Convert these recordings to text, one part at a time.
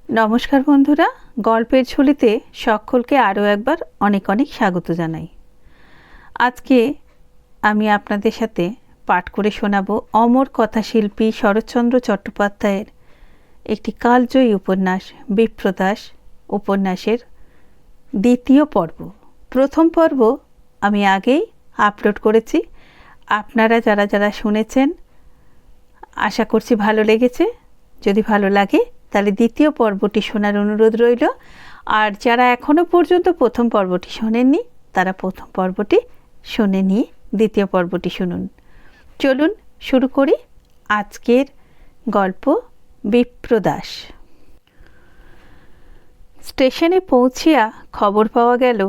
নমস্কার বন্ধুরা, গল্পের ঝুলিতে সকলকে আরও একবার অনেক অনেক স্বাগত জানাই। আজকে আমি আপনাদের সাথে পাঠ করে শোনাবো অমর কথাশিল্পী শরৎচন্দ্র চট্টোপাধ্যায়ের একটি কালজয়ী উপন্যাস বিপ্রদাস উপন্যাসের দ্বিতীয় পর্ব। প্রথম পর্ব আমি আগেই আপলোড করেছি। আপনারা যারা যারা শুনেছেন আশা করছি ভালো লেগেছে। যদি ভালো লাগে তাহলে দ্বিতীয় পর্বটি শোনার অনুরোধ রইল। আর যারা এখনও পর্যন্ত প্রথম পর্বটি শোনেননি তারা প্রথম পর্বটি শুনে নিয়ে দ্বিতীয় পর্বটি শুনুন। চলুন শুরু করি আজকের গল্প বিপ্রদাস। স্টেশনে পৌঁছিয়া খবর পাওয়া গেল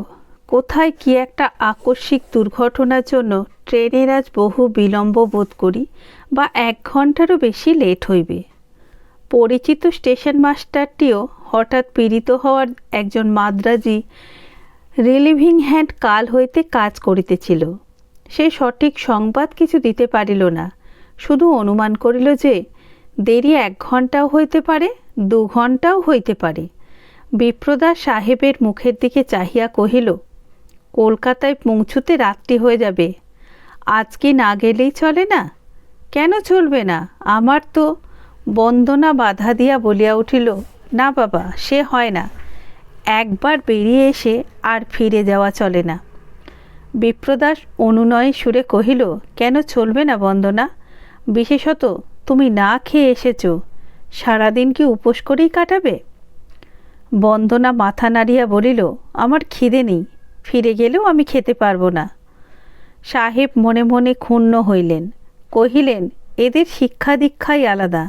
কোথায় কি একটা আকস্মিক দুর্ঘটনার জন্য ট্রেনের আজ বহু বিলম্ব বোধ করি বা 1 ঘণ্টারও বেশি লেট হইবে। পরিচিত স্টেশন মাস্টারটিও হঠাৎ পীড়িত হওয়ার একজন মাদ্রাজি রিলিভিং হ্যান্ড কাল হইতে কাজ করিতেছিল। সে সঠিক সংবাদ কিছু দিতে পারিল না, শুধু অনুমান করিল যে দেরি 1 ঘণ্টাও হইতে পারে, 2 ঘণ্টাও হইতে পারে। বিপ্রদাস সাহেবের মুখের দিকে চাহিয়া কহিল, কলকাতায় পৌঁছুতে রাত্রি হয়ে যাবে, আজকে না গেলেই চলে না? কেন চলবে না? আমার তো। বন্দনা বাধা দিয়া বলিয়া উঠিল, না বাবা, সে হয় না, একবার বেরিয়ে এসে আর ফিরে যাওয়া চলে না। বিপ্রদাস অনুনয়ে সুরে কহিল, কেন চলবে না বন্দনা? বিশেষত তুমি না খেয়ে এসেছ, সারাদিন কি উপোস করেই কাটাবে? বন্দনা মাথা নাড়িয়া বলিল, আমার খিদে নেই, ফিরে গেলেও আমি খেতে পারবো না। সাহেব মনে মনে ক্ষুণ্ণ হইলেন, কহিলেন, এদের শিক্ষা দীক্ষাই আলাদা,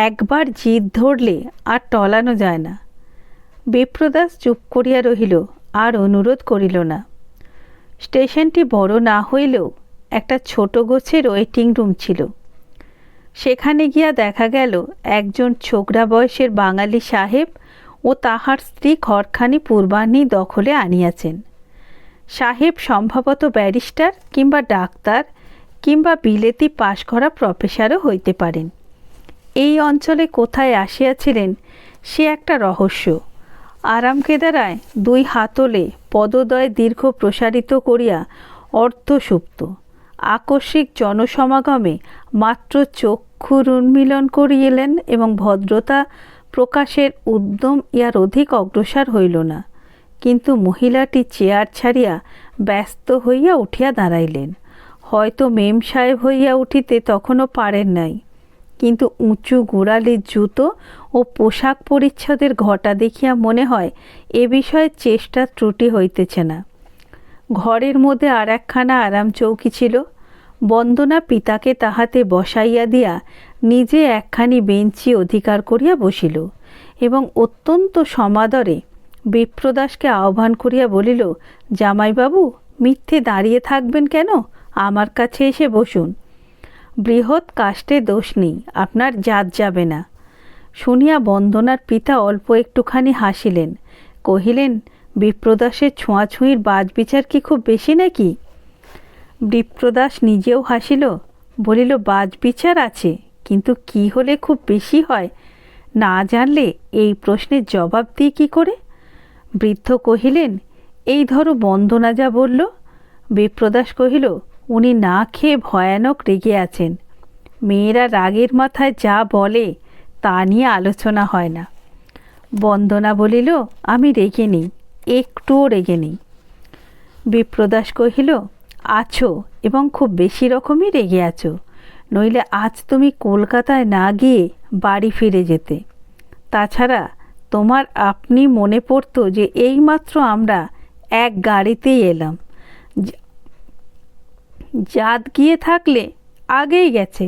একবার জিদ ধরলে আর টলানো যায় না। বিপ্রদাস চুপ করিয়া রহিল, আর অনুরোধ করিল না। স্টেশনটি বড় না হইলেও একটা ছোট গোছের ওয়েটিং রুম ছিল। সেখানে গিয়া দেখা গেল একজন ছোকরা বয়সের বাঙালি সাহেব ও তাহার স্ত্রী ঘরখানি পূর্বাহ্নে দখলে আনিয়াছেন। সাহেব সম্ভবত ব্যারিস্টার কিংবা ডাক্তার কিংবা বিলেতি পাশ করা প্রফেসরও হইতে পারেন। এই অঞ্চলে কোথায় আসিয়াছিলেন সে একটা রহস্য। আরামকেদারায় 2 হাতলে পদদ্বয় দীর্ঘ প্রসারিত করিয়া অর্ধসুপ্ত। আকস্মিক জনসমাগমে মাত্র চক্ষুর উন্মীলন করিলেন এবং ভদ্রতা প্রকাশের উদ্যম ইয়ার অধিক অগ্রসর হইল না। কিন্তু মহিলাটি চেয়ার ছাড়িয়া ব্যস্ত হইয়া উঠিয়া দাঁড়াইলেন। হয়তো মেম সাহেব হইয়া উঠিতে তখনও পারেন নাই, কিন্তু উঁচু গোড়ালির জুতো ও পোশাক পরিচ্ছদের ঘটা দেখিয়া মনে হয় এ বিষয়ে চেষ্টা ত্রুটি হইতেছে না। ঘরের মধ্যে আর একখানা আরাম চৌকি ছিল। বন্দনা পিতাকে তাহাতে বসাইয়া দিয়া নিজে একখানি বেঞ্চি অধিকার করিয়া বসিল এবং অত্যন্ত সমাদরে বিপ্রদাসকে আহ্বান করিয়া বলিল, জামাইবাবু, মিথ্যে দাঁড়িয়ে থাকবেন কেন? আমার কাছে এসে বসুন। বৃহৎ কাষ্টে দোষ নেই, আপনার জাত যাবে না। শুনিয়া বন্দনার পিতা অল্প একটুখানি হাসিলেন, কহিলেন, বিপ্রদাসের ছোঁয়াছুঁয়ির বাজবিচার কি খুব বেশি নাকি? বিপ্রদাস নিজেও হাসিল, বলিল, বাজবিচার আছে, কিন্তু কি হলে খুব বেশি হয় না জানলে এই প্রশ্নের জবাব দিই কী করে? বৃদ্ধ কহিলেন, এই ধরো বন্দনা যা বলল। বিপ্রদাস কহিল, উনি না খেয়ে ভয়ানক রেগে আছেন। মেয়েরা রাগের মাথায় যা বলে তা নিয়ে আলোচনা হয় না। বন্দনা বলিল, আমি রেগে নেই, একটুও রেগে নেই। বিপ্রদাস কহিল, আছো এবং খুব বেশি রকমই রেগে আছো, নইলে আজ তুমি কলকাতায় না গিয়ে বাড়ি ফিরে যেতে। তাছাড়া তোমার আপনি মনে পড়তো যে এইমাত্র আমরা এক গাড়িতেই এলাম। জাত গিয়ে থাকলে আগেই গেছে।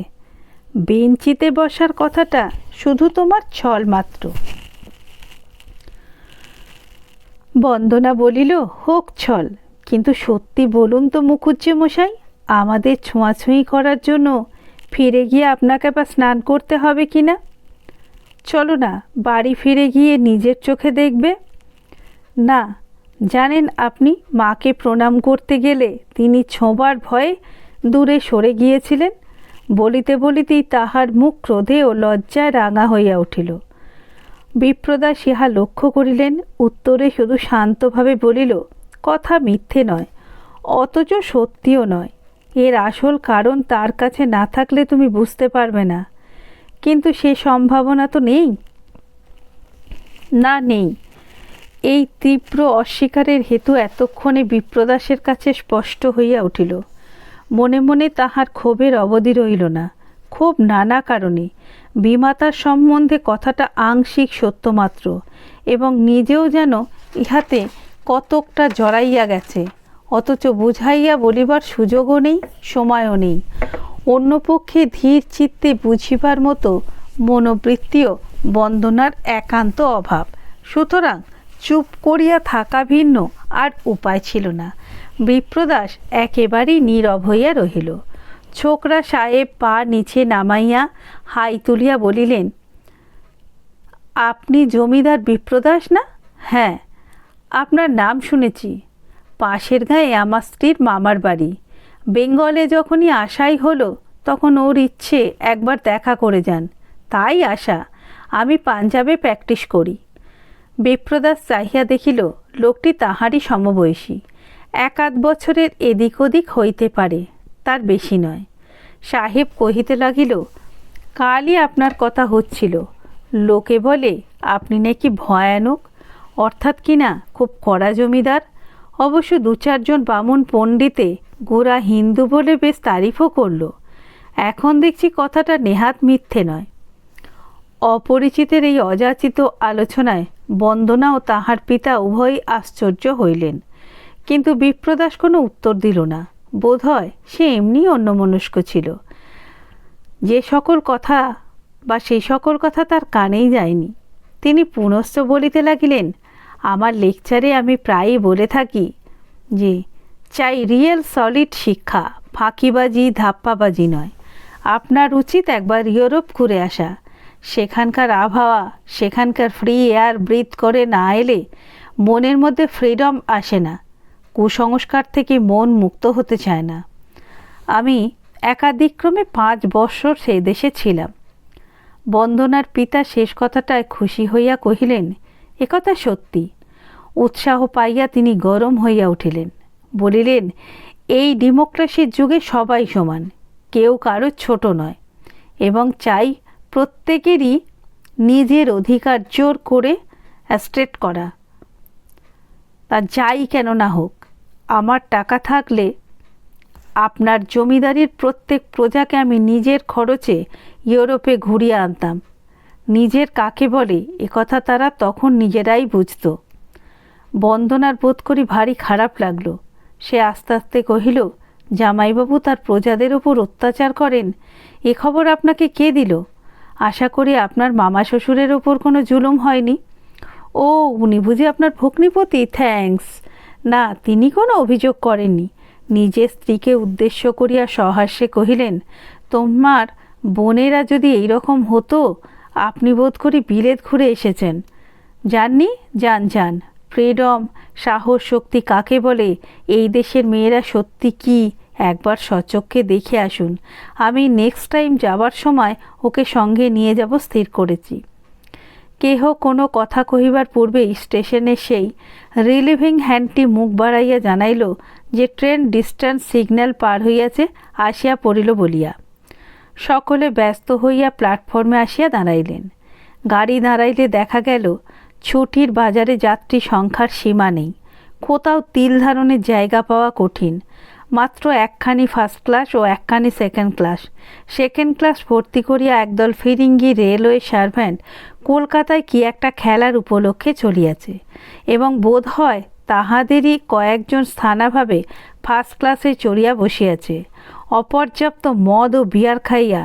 বেঞ্চিতে বসার কথাটা শুধু তোমার ছল মাত্র। বন্দনা বলিল, হোক ছল, কিন্তু সত্যি বলুন তো মুখুজ্জে মশাই, আমাদের ছোঁয়াছুঁয়ি করার জন্য ফিরে গিয়ে আপনাকে আবার স্নান করতে হবে কি না? চলো না, বাড়ি ফিরে গিয়ে নিজের চোখে দেখবে। না, জানেন আপনি, মাকে প্রণাম করতে গেলে তিনি ছোঁবার ভয়ে দূরে সরে গিয়েছিলেন। বলিতে বলিতেই তাহার মুখ ক্রোধে ও লজ্জায় রাঙা হইয়া উঠিল। বিপ্রদাস ইহা লক্ষ্য করিলেন, উত্তরে শুধু শান্তভাবে বলিল, কথা মিথ্যে নয়, অথচ সত্যিও নয়। এর আসল কারণ তার কাছে না থাকলে তুমি বুঝতে পারবে না। কিন্তু সে সম্ভাবনা তো নেই। না, নেই। এই তীব্র অস্বীকারের হেতু এতক্ষণে বিপ্রদাসের কাছে স্পষ্ট হইয়া উঠিল। মনে মনে তাহার ক্ষোভের অবধি রইল না। ক্ষোভ নানা কারণে। বিমাতার সম্বন্ধে কথাটা আংশিক সত্যমাত্র, এবং নিজেও যেন ইহাতে কতকটা জড়াইয়া গেছে, অথচ বুঝাইয়া বলিবার সুযোগও নেই, সময়ও নেই। অন্যপক্ষে ধীর চিত্তে বুঝিবার মতো মনোবৃত্তিও বন্দনার একান্ত অভাব। সুতরাং চুপ করিয়া থাকা ভিন্ন আর উপায় ছিল না। বিপ্রদাস একেবারেই নীরব হইয়া রহিল। ছোকরা সাহেব পা নিচে নামাইয়া হাই তুলিয়া বলিলেন, আপনি জমিদার বিপ্রদাস না? হ্যাঁ, আপনার নাম শুনেছি। পাশের গাঁয়ে আমার স্ত্রীর মামার বাড়ি। বেঙ্গলে যখনই আসাই হলো তখন ওর ইচ্ছে একবার দেখা করে যান, তাই আসা। আমি পাঞ্জাবে প্র্যাকটিস করি। বিপ্রদাস চাহিয়া দেখিল লোকটি তাহারই সমবয়সী। 1-8 বছরের এদিক ওদিক হইতে পারে, তার বেশি নয়। সাহেব কহিতে লাগিল, কালই আপনার কথা হচ্ছিল। লোকে বলে আপনি নাকি ভয়ানক, অর্থাৎ কিনা খুব কড়া জমিদার। অবশ্য 2-4 জন বামুন পণ্ডিতে গোড়া হিন্দু বলে বেশ তারিফও করল। এখন দেখছি কথাটা নেহাত মিথ্যে নয়। অপরিচিতের এই অযাচিত আলোচনায় বন্দনা ও তাহার পিতা উভয়ই আশ্চর্য হইলেন, কিন্তু বিপ্রদাস কোনো উত্তর দিল না। বোধ হয় সে এমনি অন্যমনস্ক ছিল। সেই সকল কথা তার কানেই যায়নি। তিনি পুনশ্চ বলিতে লাগিলেন, আমার লেকচারে আমি প্রায়ই বলে থাকি যে চাই রিয়েল সলিড শিক্ষা, ফাঁকিবাজি ধাপ্পাবাজি নয়। আপনার উচিত একবার ইউরোপ ঘুরে আসা। সেখানকার আবহাওয়া, সেখানকার ফ্রি এয়ার ব্রিথ করে না এলে মনের মধ্যে ফ্রিডম আসে না। কুসংস্কার থেকে মন মুক্ত হতে চায় না। আমি একাদিক্রমে 5 বৎসর সে দেশে ছিলাম। বন্দনার পিতা শেষ কথাটায় খুশি হইয়া কহিলেন, একথা সত্যি। উৎসাহ পাইয়া তিনি গরম হইয়া উঠিলেন, বলিলেন, এই ডেমোক্রেসির যুগে সবাই সমান, কেউ কারো ছোট নয়, এবং চাই প্রত্যেকেরই নিজের অধিকার জোর করে অ্যাস্টেট করা। তা যাই কেন না হোক, আমার টাকা থাকলে আপনার জমিদারির প্রত্যেক প্রজাকে আমি নিজের খরচে ইউরোপে ঘুরিয়ে আনতাম। নিজের কাকে বলে একথা তারা তখন নিজেরাই বুঝত। বন্দনার বোধ করি ভারী খারাপ লাগলো। সে আস্তে আস্তে কহিল, জামাইবাবু তার প্রজাদের ওপর অত্যাচার করেন, এ খবর আপনাকে কে দিল? আশা করি আপনার মামা শ্বশুরের ওপর কোনো জুলুম হয়নি। ও, উনি বুঝি আপনার ভগ্নিপতি? থ্যাঙ্কস। না, তিনি কোনো অভিযোগ করেননি। নিজের স্ত্রীকে উদ্দেশ্য করিয়া সহাস্যে কহিলেন, তোমার বোনেরা যদি এই রকম হতো, আপনি বোধ করি বিলেত ঘুরে এসেছেন। জাননি? যান যান। ফ্রিডম, সাহস, শক্তি কাকে বলে এই দেশের মেয়েরা সত্যি কি একবার স্বচক্ষে দেখে আসুন। আমি নেক্সট টাইম যাবার সময় ওকে সঙ্গে নিয়ে যাব স্থির করেছি। কেহ কোনো কথা কহিবার পূর্বেই স্টেশনে সেই রিলিভিং হ্যান্ডটি মুখ বাড়াইয়া জানাইল যে ট্রেন ডিস্ট্যান্স সিগন্যাল পার হইয়াছে, আসিয়া পড়িল বলিয়া। সকলে ব্যস্ত হইয়া প্ল্যাটফর্মে আসিয়া দাঁড়াইলেন। গাড়ি দাঁড়াইলে দেখা গেল ছুটির বাজারে যাত্রী সংখ্যার সীমা নেই। কোথাও তিল ধারণের জায়গা পাওয়া কঠিন। মাত্র 1খানি ফার্স্ট ক্লাস ও 1খানি সেকেন্ড ক্লাস। সেকেন্ড ক্লাস ভর্তি করিয়া একদল ফিরিঙ্গি রেলওয়ে সার্ভেন্ট কলকাতায় কি একটা খেলার উপলক্ষে চলিয়াছে, এবং বোধ হয় তাহাদেরই কয়েকজন স্থানাভাবে ফার্স্ট ক্লাসে চড়িয়া বসিয়াছে। অপর্যাপ্ত মদ ও বিয়ার খাইয়া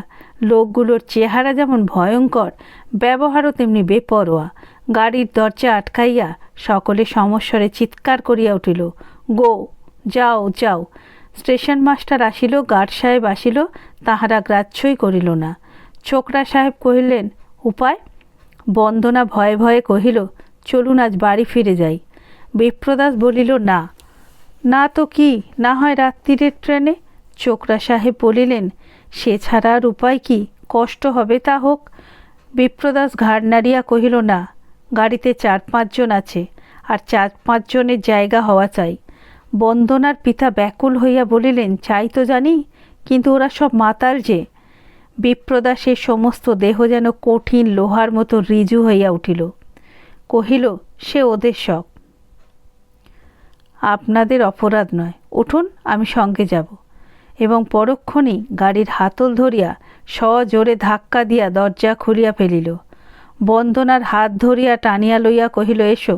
লোকগুলোর চেহারা যেমন ভয়ঙ্কর, ব্যবহারও তেমনি বেপরোয়া। গাড়ির দরজা আটকাইয়া সকলে সমস্বরে চিৎকার করিয়া উঠিল, গো, যাও যাও। স্টেশন মাস্টার আসিল, গার্ড সাহেব আসিল, তাহারা গ্রাহ্যই করিল না। ছোকরা সাহেব কহিলেন, উপায়? বন্দনা ভয়ে ভয়ে কহিল, চলুন আজ বাড়ি ফিরে যাই। বিপ্রদাস বলিল, না। না তো কি, না হয় রাত্রিরের ট্রেনে। ছোকরা সাহেব বলিলেন, সে ছাড়া আর উপায় কি? কষ্ট হবে তা হোক। বিপ্রদাস ঘাড় নাড়িয়া কহিল, না, গাড়িতে 4-5 জন আছে, আর 4-5 জনের জায়গা হওয়া চাই। বন্দনার পিতা ব্যাকুল হইয়া বলিলেন, চাই তো জানি, কিন্তু ওরা সব মাতাল যে। বিপ্রদাসের সমস্ত দেহ যেন কঠিন লোহার মতো ঋজু হইয়া উঠিল। কহিল, সে ওদের শখ, আপনাদের অপরাধ নয়, উঠুন, আমি সঙ্গে যাব। এবং পরক্ষণেই গাড়ির হাতল ধরিয়া সজোরে ধাক্কা দিয়া দরজা খুলিয়া ফেলিল। বন্দনার হাত ধরিয়া টানিয়া লইয়া কহিল, এসো।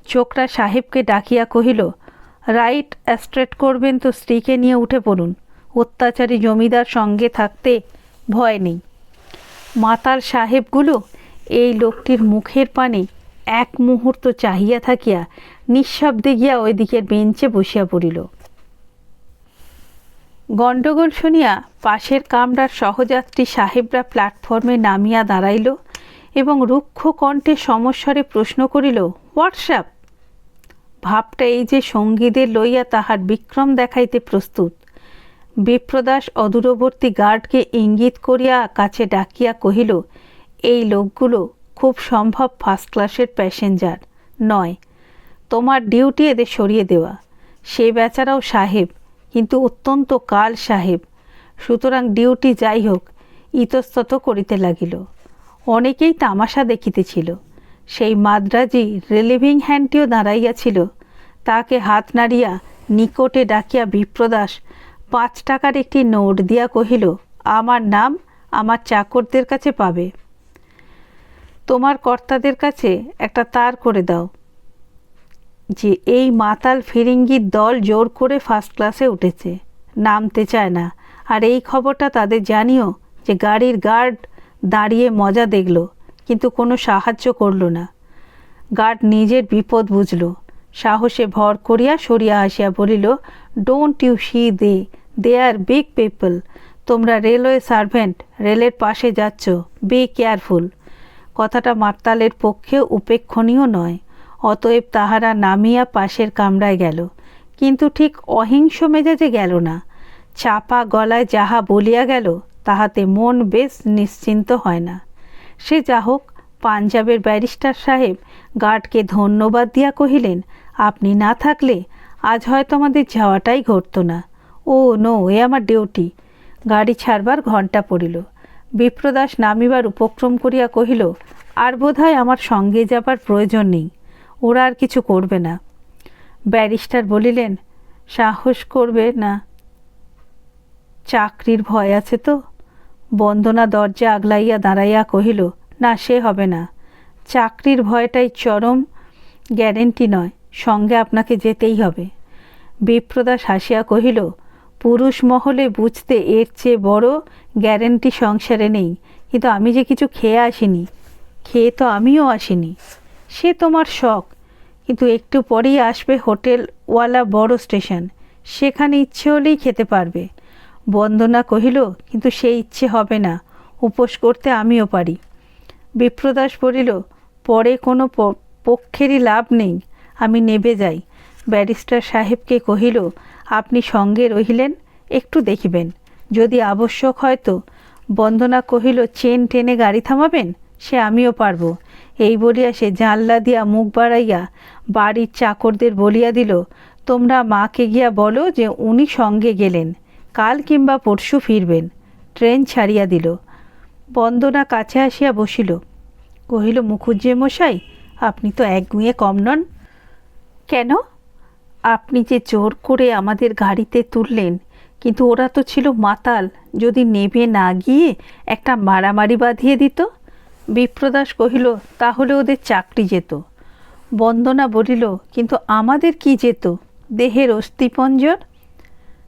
চোকরা সাহেবকে ডাকিয়া কহিল, রাইট অ্যাস্ট্রেট করবেন তো স্ত্রীকে নিয়ে উঠে পড়ুন। অত্যাচারী জমিদার সঙ্গে থাকতে ভয় নেই। মাতাল সাহেবগুলো এই লোকটির মুখের পানে এক মুহূর্ত চাহিয়া থাকিয়া নিঃশব্দে গিয়া ওই দিকের বেঞ্চে বসিয়া পড়িল। গণ্ডগোল শুনিয়া পাশের কামরার সহযাত্রী সাহেবরা প্ল্যাটফর্মে নামিয়া দাঁড়াইল এবং রুক্ষ কণ্ঠে সমস্বরে প্রশ্ন করিল, হোয়াটসঅ্যাপ? ভাবটা এই যে সঙ্গীদের লইয়া তাহার বিক্রম দেখাইতে প্রস্তুত। বিপ্রদাস অদূরবর্তী গার্ডকে ইঙ্গিত করিয়া কাছে ডাকিয়া কহিল, এই লোকগুলো খুব সম্ভব ফার্স্ট ক্লাসের প্যাসেঞ্জার নয়। তোমার ডিউটি এদের সরিয়ে দেওয়া। সে বেচারাও সাহেব, কিন্তু অত্যন্ত কাল সাহেব, সুতরাং ডিউটি যাই হোক ইতস্তত করিতে লাগিল। অনেকেই তামাশা দেখিতেছিল। সেই মাদ্রাজি রিলিভিং হ্যান্ডটিও দাঁড়াইয়াছিল। তাকে হাত নাড়িয়া নিকটে ডাকিয়া বিপ্রদাস 5 টাকার একটি নোট দিয়া কহিল, আমার নাম আমার চাকরদের কাছে পাবে। তোমার কর্তাদের কাছে একটা তার করে দাও যে এই মাতাল ফিরিঙ্গির দল জোর করে ফার্স্ট ক্লাসে উঠেছে, নামতে চায় না। আর এই খবরটা তাদের জানিও যে গাড়ির গার্ড দাঁড়িয়ে মজা দেখল, কিন্তু কোনো সাহায্য করল না। গার্ড নিজের বিপদ বুঝল, সাহসে ভর করিয়া সরিয়া আসিয়া বলিল, don't you see they are big people. তোমরা রেলওয়ে সার্ভেন্ট, রেলের পাশে যাচ্ছ, বি কেয়ারফুল। কথাটা মাতালের পক্ষে উপেক্ষণীয় নয়। অতএব তাহারা নামিয়া পাশের কামরায় গেল, কিন্তু ঠিক অহিংস মেজাজে গেল না। চাপা গলায় যাহা বলিয়া গেল তাহাতে মন বেশ নিশ্চিন্ত হয় না। সে যা হোক, পাঞ্জাবের ব্যারিস্টার সাহেব গার্ডকে ধন্যবাদ দিয়া কহিলেন, আপনি না থাকলে আজ হয়তো আমাদের যাওয়াটাই ঘটত না। ও নো, এ আমার ডিউটি। গাড়ি ছাড়বার ঘণ্টা পড়িল। বিপ্রদাস নামিবার উপক্রম করিয়া কহিল, আর বোধহয় আমার সঙ্গে যাবার প্রয়োজন নেই, ওরা আর কিছু করবে না। ব্যারিস্টার বলিলেন, সাহস করবে না, চাকরির ভয় আছে তো। বন্দনা দরজা আগলাইয়া দাঁড়াইয়া কহিল, না, সে হবে না। চাকরির ভয়টাই চরম গ্যারেন্টি নয়, সঙ্গে আপনাকে যেতেই হবে। বিপ্রদাস হাসিয়া কহিল, পুরুষ মহলে বুঝতে এর চেয়ে বড় গ্যারেন্টি সংসারে নেই। কিন্তু আমি যে কিছু খেয়ে আসিনি, খেয়ে তো আমিও আসিনি। সে তোমার শখ, কিন্তু একটু পরেই আসবে হোটেলওয়ালা বড় স্টেশন, সেখানে ইচ্ছে হলেই খেতে পারবে। বন্দনা কহিল, কিন্তু সেই ইচ্ছে হবে না, উপোস করতে আমিও পারি। বিপ্রদাস বলিল, পরে কোনো পক্ষেরই লাভ নেই, আমি নেবে যাই। ব্যারিস্টার সাহেবকে কহিল, আপনি সঙ্গে রহিলেন, একটু দেখিবেন, যদি আবশ্যক হয় তো। বন্দনা কহিল, চেন টেনে গাড়ি থামাবেন? সে আমিও পারব। এই বলিয়া সে জানলা দিয়া মুখ বাড়াইয়া বাড়ির চাকরদের বলিয়া দিল, তোমরা মাকে গিয়া বলো যে উনি সঙ্গে গেলেন, কাল কিংবা পরশু ফিরবেন। ট্রেন ছাড়িয়া দিল। বন্দনা কাছে আসিয়া বসিল। কহিল, মুখুজ্জে মশাই, আপনি তো একগুঁয়ে কম নন। কেন? আপনি যে জোর করে আমাদের গাড়িতে তুললেন, কিন্তু ওরা তো ছিল মাতাল, যদি নেবে না গিয়ে একটা মারামারি বাঁধিয়ে দিত। বিপ্রদাস কহিল, তাহলে ওদের চাকরি যেত। বন্দনা বলিল, কিন্তু আমাদের কি যেত? দেহের অস্থিপঞ্জর।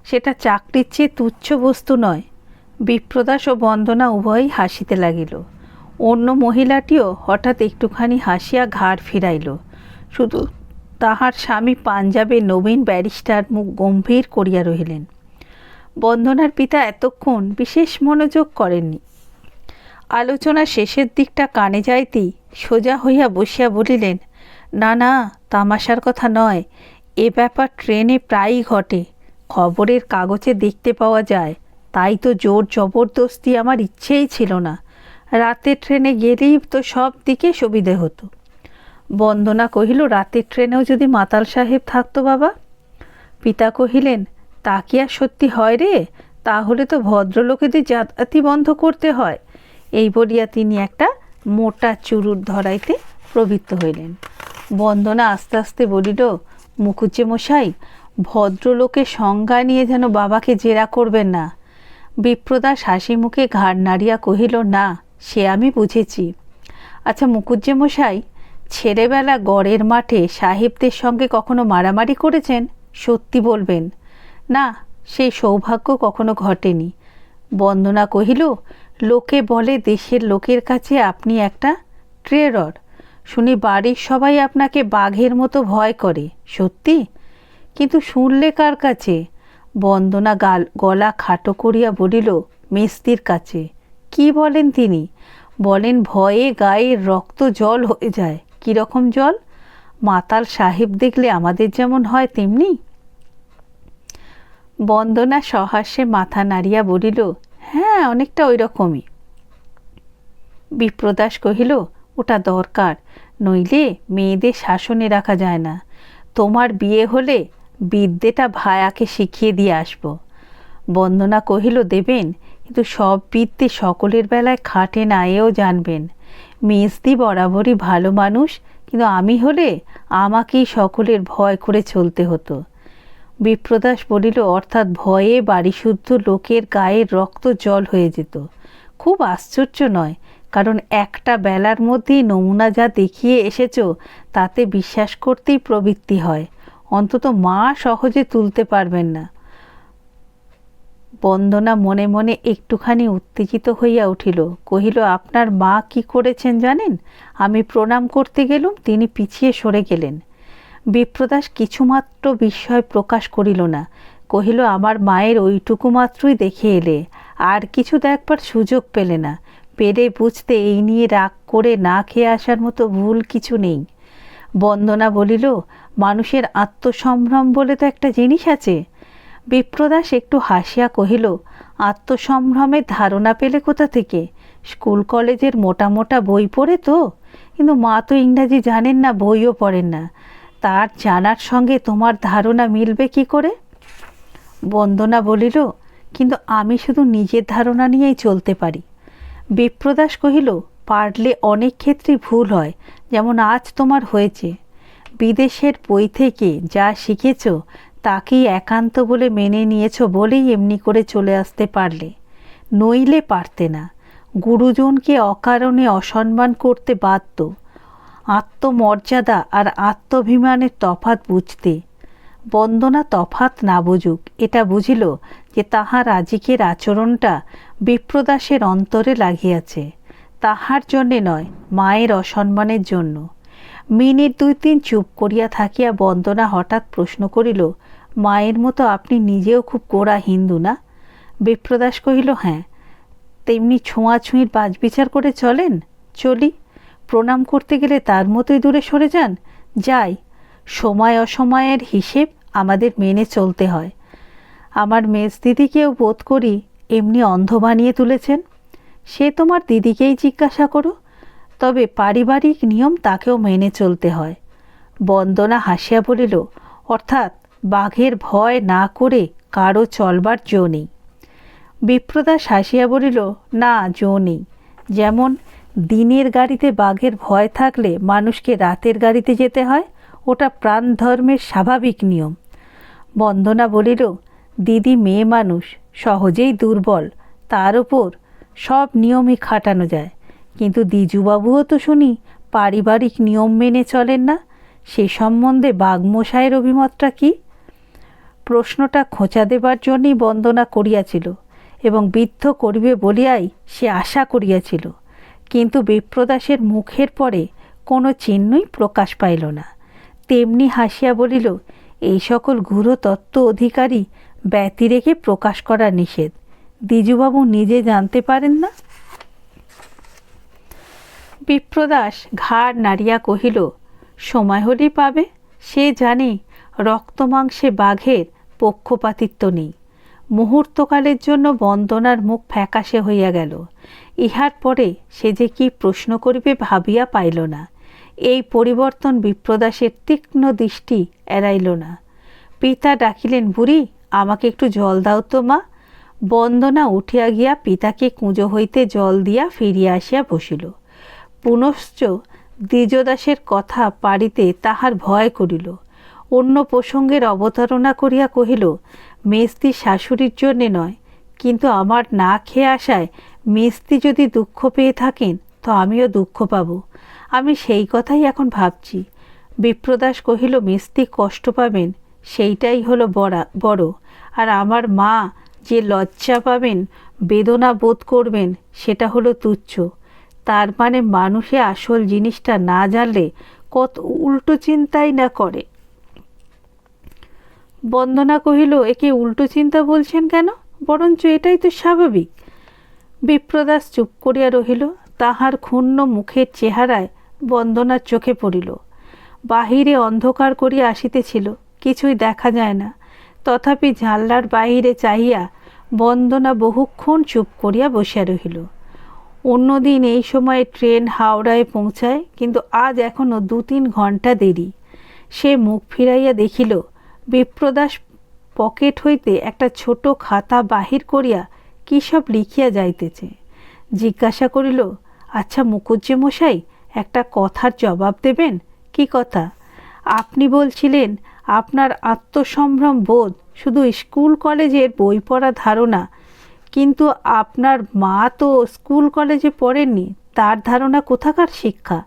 সেটা চাকরির চেয়ে তুচ্ছ বস্তু নয়। বিপ্রদাস ও বন্দনা উভয়ই হাসিতে লাগিল। অন্য মহিলাটিও হঠাৎ একটুখানি হাসিয়া ঘাড় ফিরাইল। শুধু তাহার স্বামী পাঞ্জাবে নবীন ব্যারিস্টার মুখ গম্ভীর করিয়া রহিলেন। বন্দনার পিতা এতক্ষণ বিশেষ মনোযোগ করেননি। আলোচনা শেষের দিকটা কানে যাইতেই সোজা হইয়া বসিয়া বলিলেন, না না, তামাশার কথা নয়, এ ব্যাপার ট্রেনে প্রায়ই ঘটে, খবরের কাগজে দেখতে পাওয়া যায়। তাই তো জোর জবরদস্তি আমার ইচ্ছেই ছিল না। রাতে ট্রেনে গেলেই তো সব দিকে সুবিধে হতো। বন্দনা কহিল, রাতের ট্রেনেও যদি মাতাল সাহেব থাকতো বাবা? পিতা কহিলেন, তা কি আর সত্যি হয় রে? তাহলে তো ভদ্রলোকেদের যাতায়াতি বন্ধ করতে হয়। এই বলিয়া তিনি একটা মোটা চুরুট ধরাইতে প্রবৃত্ত হইলেন। বন্দনা আস্তে আস্তে বলিল, মুখুজ্জে মশাই, ভদ্রলোকের সংজ্ঞা নিয়ে যেন বাবাকে জেরা করবেন না। বিপ্রদাস হাসি মুখে ঘাড় নাড়িয়া কহিল, না, সে আমি বুঝেছি। আচ্ছা মুখুজ্জে মশাই, ছেলেবেলা গড়ের মাঠে সাহেবদের সঙ্গে কখনো মারামারি করেছেন? সত্যি বলবেন। না, সেই সৌভাগ্য কখনো ঘটেনি। বন্দনা কহিল, লোকে বলে দেশের লোকের কাছে আপনি একটা ট্রেরর। শুনি বাড়ির সবাই আপনাকে বাঘের মতো ভয় করে। সত্যি? কিন্তু শুনলে কার কাছে? বন্দনা গলা খাটো করিয়া বলিল, মেস্তির কাছে। কি বলেন তিনি? বলেন ভয়ে গায়ের রক্ত জল হয়ে যায়। কীরকম জল? মাতাল সাহেব দেখলে আমাদের যেমন হয় তেমনি? বন্দনা সহাস্যে মাথা নাড়িয়া বলিল, হ্যাঁ, অনেকটা ওই রকমই। বিপ্রদাস কহিল, ওটা দরকার, নইলে মেয়েদের শাসনে রাখা যায় না। তোমার বিয়ে হলে বিদ্যেটা ভায়াকে শিখিয়ে দিয়ে আসব। বন্দনা কহিল, দেবেন, কিন্তু সব বিদ্যে সকলের বেলায় খাটে না, এও জানবেন। মেজদি বরাবরই ভালো মানুষ, কিন্তু আমি হলে আমাকেই সকলের ভয় করে চলতে হতো। বিপ্রদাস বলিল, অর্থাৎ ভয়ে বাড়িশুদ্ধ লোকের গায়ের রক্ত জল হয়ে যেত। খুব আশ্চর্য নয়, কারণ একটা বেলার মধ্যেই নমুনা যা দেখিয়ে এসেছ তাতে বিশ্বাস করতেই প্রবৃত্তি হয়। অন্তত মা সহজে তুলতে পারবেন না। বন্দনা মনে মনে একটুখানি উত্তেজিত হইয়া উঠিল। কহিল, আপনার মা কি করেছেন জানেন? আমি প্রণাম করতে গেলুম, তিনি পিছিয়ে সরে গেলেন। বিপ্রদাস কিছুমাত্র বিস্ময় প্রকাশ করিল না। কহিল, আমার মায়ের ওইটুকু মাত্রই দেখে এলে, আর কিছু দেখবার সুযোগ পেলে না? পেরে বুঝতে এই নিয়ে রাগ করে না খেয়ে আসার মতো ভুল কিছু নেই। বন্দনা বলিল, মানুষের আত্মসম্ভ্রম বলে তো একটা জিনিস আছে। বিপ্রদাস একটু হাসিয়া কহিল, আত্মসম্ভ্রমের ধারণা পেলে কোথা থেকে? স্কুল কলেজের মোটা মোটা বই পড়ে তো। কিন্তু মা তো ইংরাজি জানেন না, বইও পড়েন না। তার জানার সঙ্গে তোমার ধারণা মিলবে কি করে? বন্দনা বলিল, কিন্তু আমি শুধু নিজের ধারণা নিয়েই চলতে পারি। বিপ্রদাস কহিল, পারলে অনেক ক্ষেত্রেই ভুল হয়, যেমন আজ তোমার হয়েছে। বিদেশের বই থেকে যা শিখেছ তাকেই একান্ত বলে মেনে নিয়েছ বলেই এমনি করে চলে আসতে পারলে, নইলে পারতে না। গুরুজনকে অকারণে অসম্মান করতে বাধ্য। আত্মমর্যাদা আর আত্মাভিমানের তফাৎ বুঝতে। বন্দনা তফাৎ না বুঝুক, এটা বুঝিল যে তাহার আজিকের আচরণটা বিপ্রদাসের অন্তরে লাগিয়াছে। তাহার জন্যে নয়, মায়ের অসম্মানের জন্য। মিনিট দুই তিন চুপ করিয়া থাকিয়া বন্দনা হঠাৎ প্রশ্ন করিল, মায়ের মতো আপনি নিজেও খুব গোড়া হিন্দু না? বিপ্রদাস কহিল, হ্যাঁ। তেমনি ছোঁয়াছুঁয়ির বাছবিচার করে চলেন? চলি। প্রণাম করতে গেলে তার মতোই দূরে সরে যান? যাই। সময় অসময়ের হিসেব আমাদের মেনে চলতে হয়। আমার মেজ দিদিকেও বোধ করি এমনি অন্ধ বানিয়ে তুলেছেন। সে তোমার দিদিকেই জিজ্ঞাসা করো। তবে পারিবারিক নিয়ম তাকেও মেনে চলতে হয়। বন্দনা হাসিয়া বলিল, অর্থাৎ বাঘের ভয় না করে কারো চলবার জো নেই। বিপ্রদাস হাসিয়া বলিল, না, জো নেই। যেমন দিনের গাড়িতে বাঘের ভয় থাকলে মানুষকে রাতের গাড়িতে যেতে হয়, ওটা প্রাণ ধর্মের স্বাভাবিক নিয়ম। বন্দনা বলিল, দিদি মেয়ে মানুষ, সহজেই দুর্বল, তার উপর সব নিয়মই খাটানো যায়। কিন্তু দ্বিজুবাবুও তো শুনি পারিবারিক নিয়ম মেনে চলেন না। সে সম্বন্ধে বাঘমশায়ের অভিমতটা কি? প্রশ্নটা খোঁচা দেবার জন্যই বন্দনা করিয়াছিল এবং বিদ্ধ করিবে বলিয়াই সে আশা করিয়াছিল। কিন্তু বিপ্রদাসের মুখের পরে কোনো চিহ্নই প্রকাশ পাইল না। তেমনি হাসিয়া বলিল, এই সকল গূঢ় তত্ত্ব অধিকারী ব্যতি রেখে প্রকাশ করা নিষেধ। দ্বিজুবাবু নিজে জানতে পারেন না? বিপ্রদাস ঘাড় নাড়িয়া কহিল, সময় হলেই পাবে। সে জানে রক্তমাংসে বাঘের পক্ষপাতিত্ব নেই। মুহূর্তকালের জন্য বন্দনার মুখ ফ্যাকাশে হইয়া গেল। ইহার পরে সে যে কি প্রশ্ন করিবে ভাবিয়া পাইল না। এই পরিবর্তন বিপ্রদাসের তীক্ষ্ণ দৃষ্টি এড়াইল না। পিতা ডাকিলেন, বুড়ি, আমাকে একটু জল দাও তো মা। বন্দনা উঠিয়া গিয়া পিতাকে কুঁজো হইতে জল দিয়া ফিরিয়া আসিয়া বসিল। পুনশ্চ দ্বিজদাসের কথা পাড়িতে তাহার ভয় করিল। অন্য প্রসঙ্গের অবতারণা করিয়া কহিল, মেজদি শাশুড়ির জন্যে নয়, কিন্তু আমার না খেয়ে আসায় মেজদি যদি দুঃখ পেয়ে থাকেন তো আমিও দুঃখ পাব। আমি সেই কথাই এখন ভাবছি। বিপ্রদাস কহিল, মেজদি কষ্ট পাবেন সেইটাই হলো বড়, আর আমার মা যে লজ্জা পাবেন, বেদনা বোধ করবেন, সেটা হলো তুচ্ছ। তার মানে মানুষে আসল জিনিসটা না জানলে কত উল্টো চিন্তাই না করে। বন্দনা কহিল, একে উল্টো চিন্তা বলছেন কেন? বরঞ্চ এটাই তো স্বাভাবিক। বিপ্রদাস চুপ করিয়া রহিল। তাহার ক্ষুণ্ণ মুখের চেহারায় বন্দনার চোখে পড়িল। বাহিরে অন্ধকার করিয়া আসিতেছিল, কিছুই দেখা যায় না। তথাপি জানলার বাহিরে চাহিয়া বন্দনা বহুক্ষণ চুপ করিয়া বসিয়া রহিল। অন্যদিন এই সময়ে ট্রেন হাওড়ায় পৌঁছায়, কিন্তু আজ এখনও 2-3 ঘণ্টা দেরি। সে মুখ ফিরাইয়া দেখিল, বিপ্রদাস পকেট হইতে একটা ছোট খাতা বাহির করিয়া কী সব লিখিয়া যাইতেছে। জিজ্ঞাসা করিল, আচ্ছা মুখুজ্জে মশাই, একটা কথার জবাব দেবেন। কি কথা? আপনি বলছিলেন আপনার আত্মসম্ভ্রম বোধ শুধু স্কুল কলেজের বই পড়া ধারণা, কিন্তু আপনার মা তো স্কুল কলেজে পড়েননি, তার ধারণা কোথাকার শিক্ষা?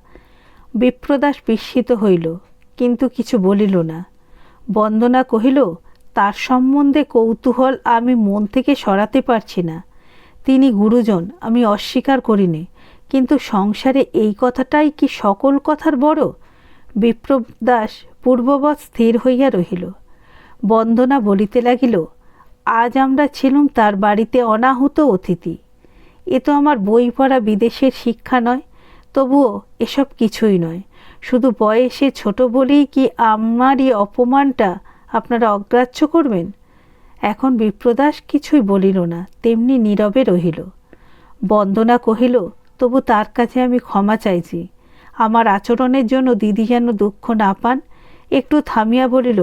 বিপ্রদাস বিস্মিত হইল, কিন্তু কিছু বলিল না। বন্দনা কহিল, তার সম্বন্ধে কৌতূহল আমি মন থেকে সরাতে পারছি না। তিনি গুরুজন, আমি অস্বীকার করিনি, কিন্তু সংসারে এই কথাটাই কি সকল কথার বড়? বিপ্রদাস পূর্ববৎ স্থির হইয়া রহিল। বন্দনা বলিতে লাগিল, আজ আমরা ছিলুম তার বাড়িতে অনাহুত অতিথি। এ তো আমার বই পড়া বিদেশের শিক্ষা নয়, তবুও এসব কিছুই নয়। শুধু বয়সে ছোট বলেই কি আমারই অপমানটা আপনারা অগ্রাহ্য করবেন? এখন বিপ্রদাস কিছুই বলিল না, তেমনি নীরবে রহিল। বন্দনা কহিল, তবু তার কাছে আমি ক্ষমা চাইছি। আমার আচরণের জন্য দিদি যেন দুঃখ না পান। একটু থামিয়া বলিল,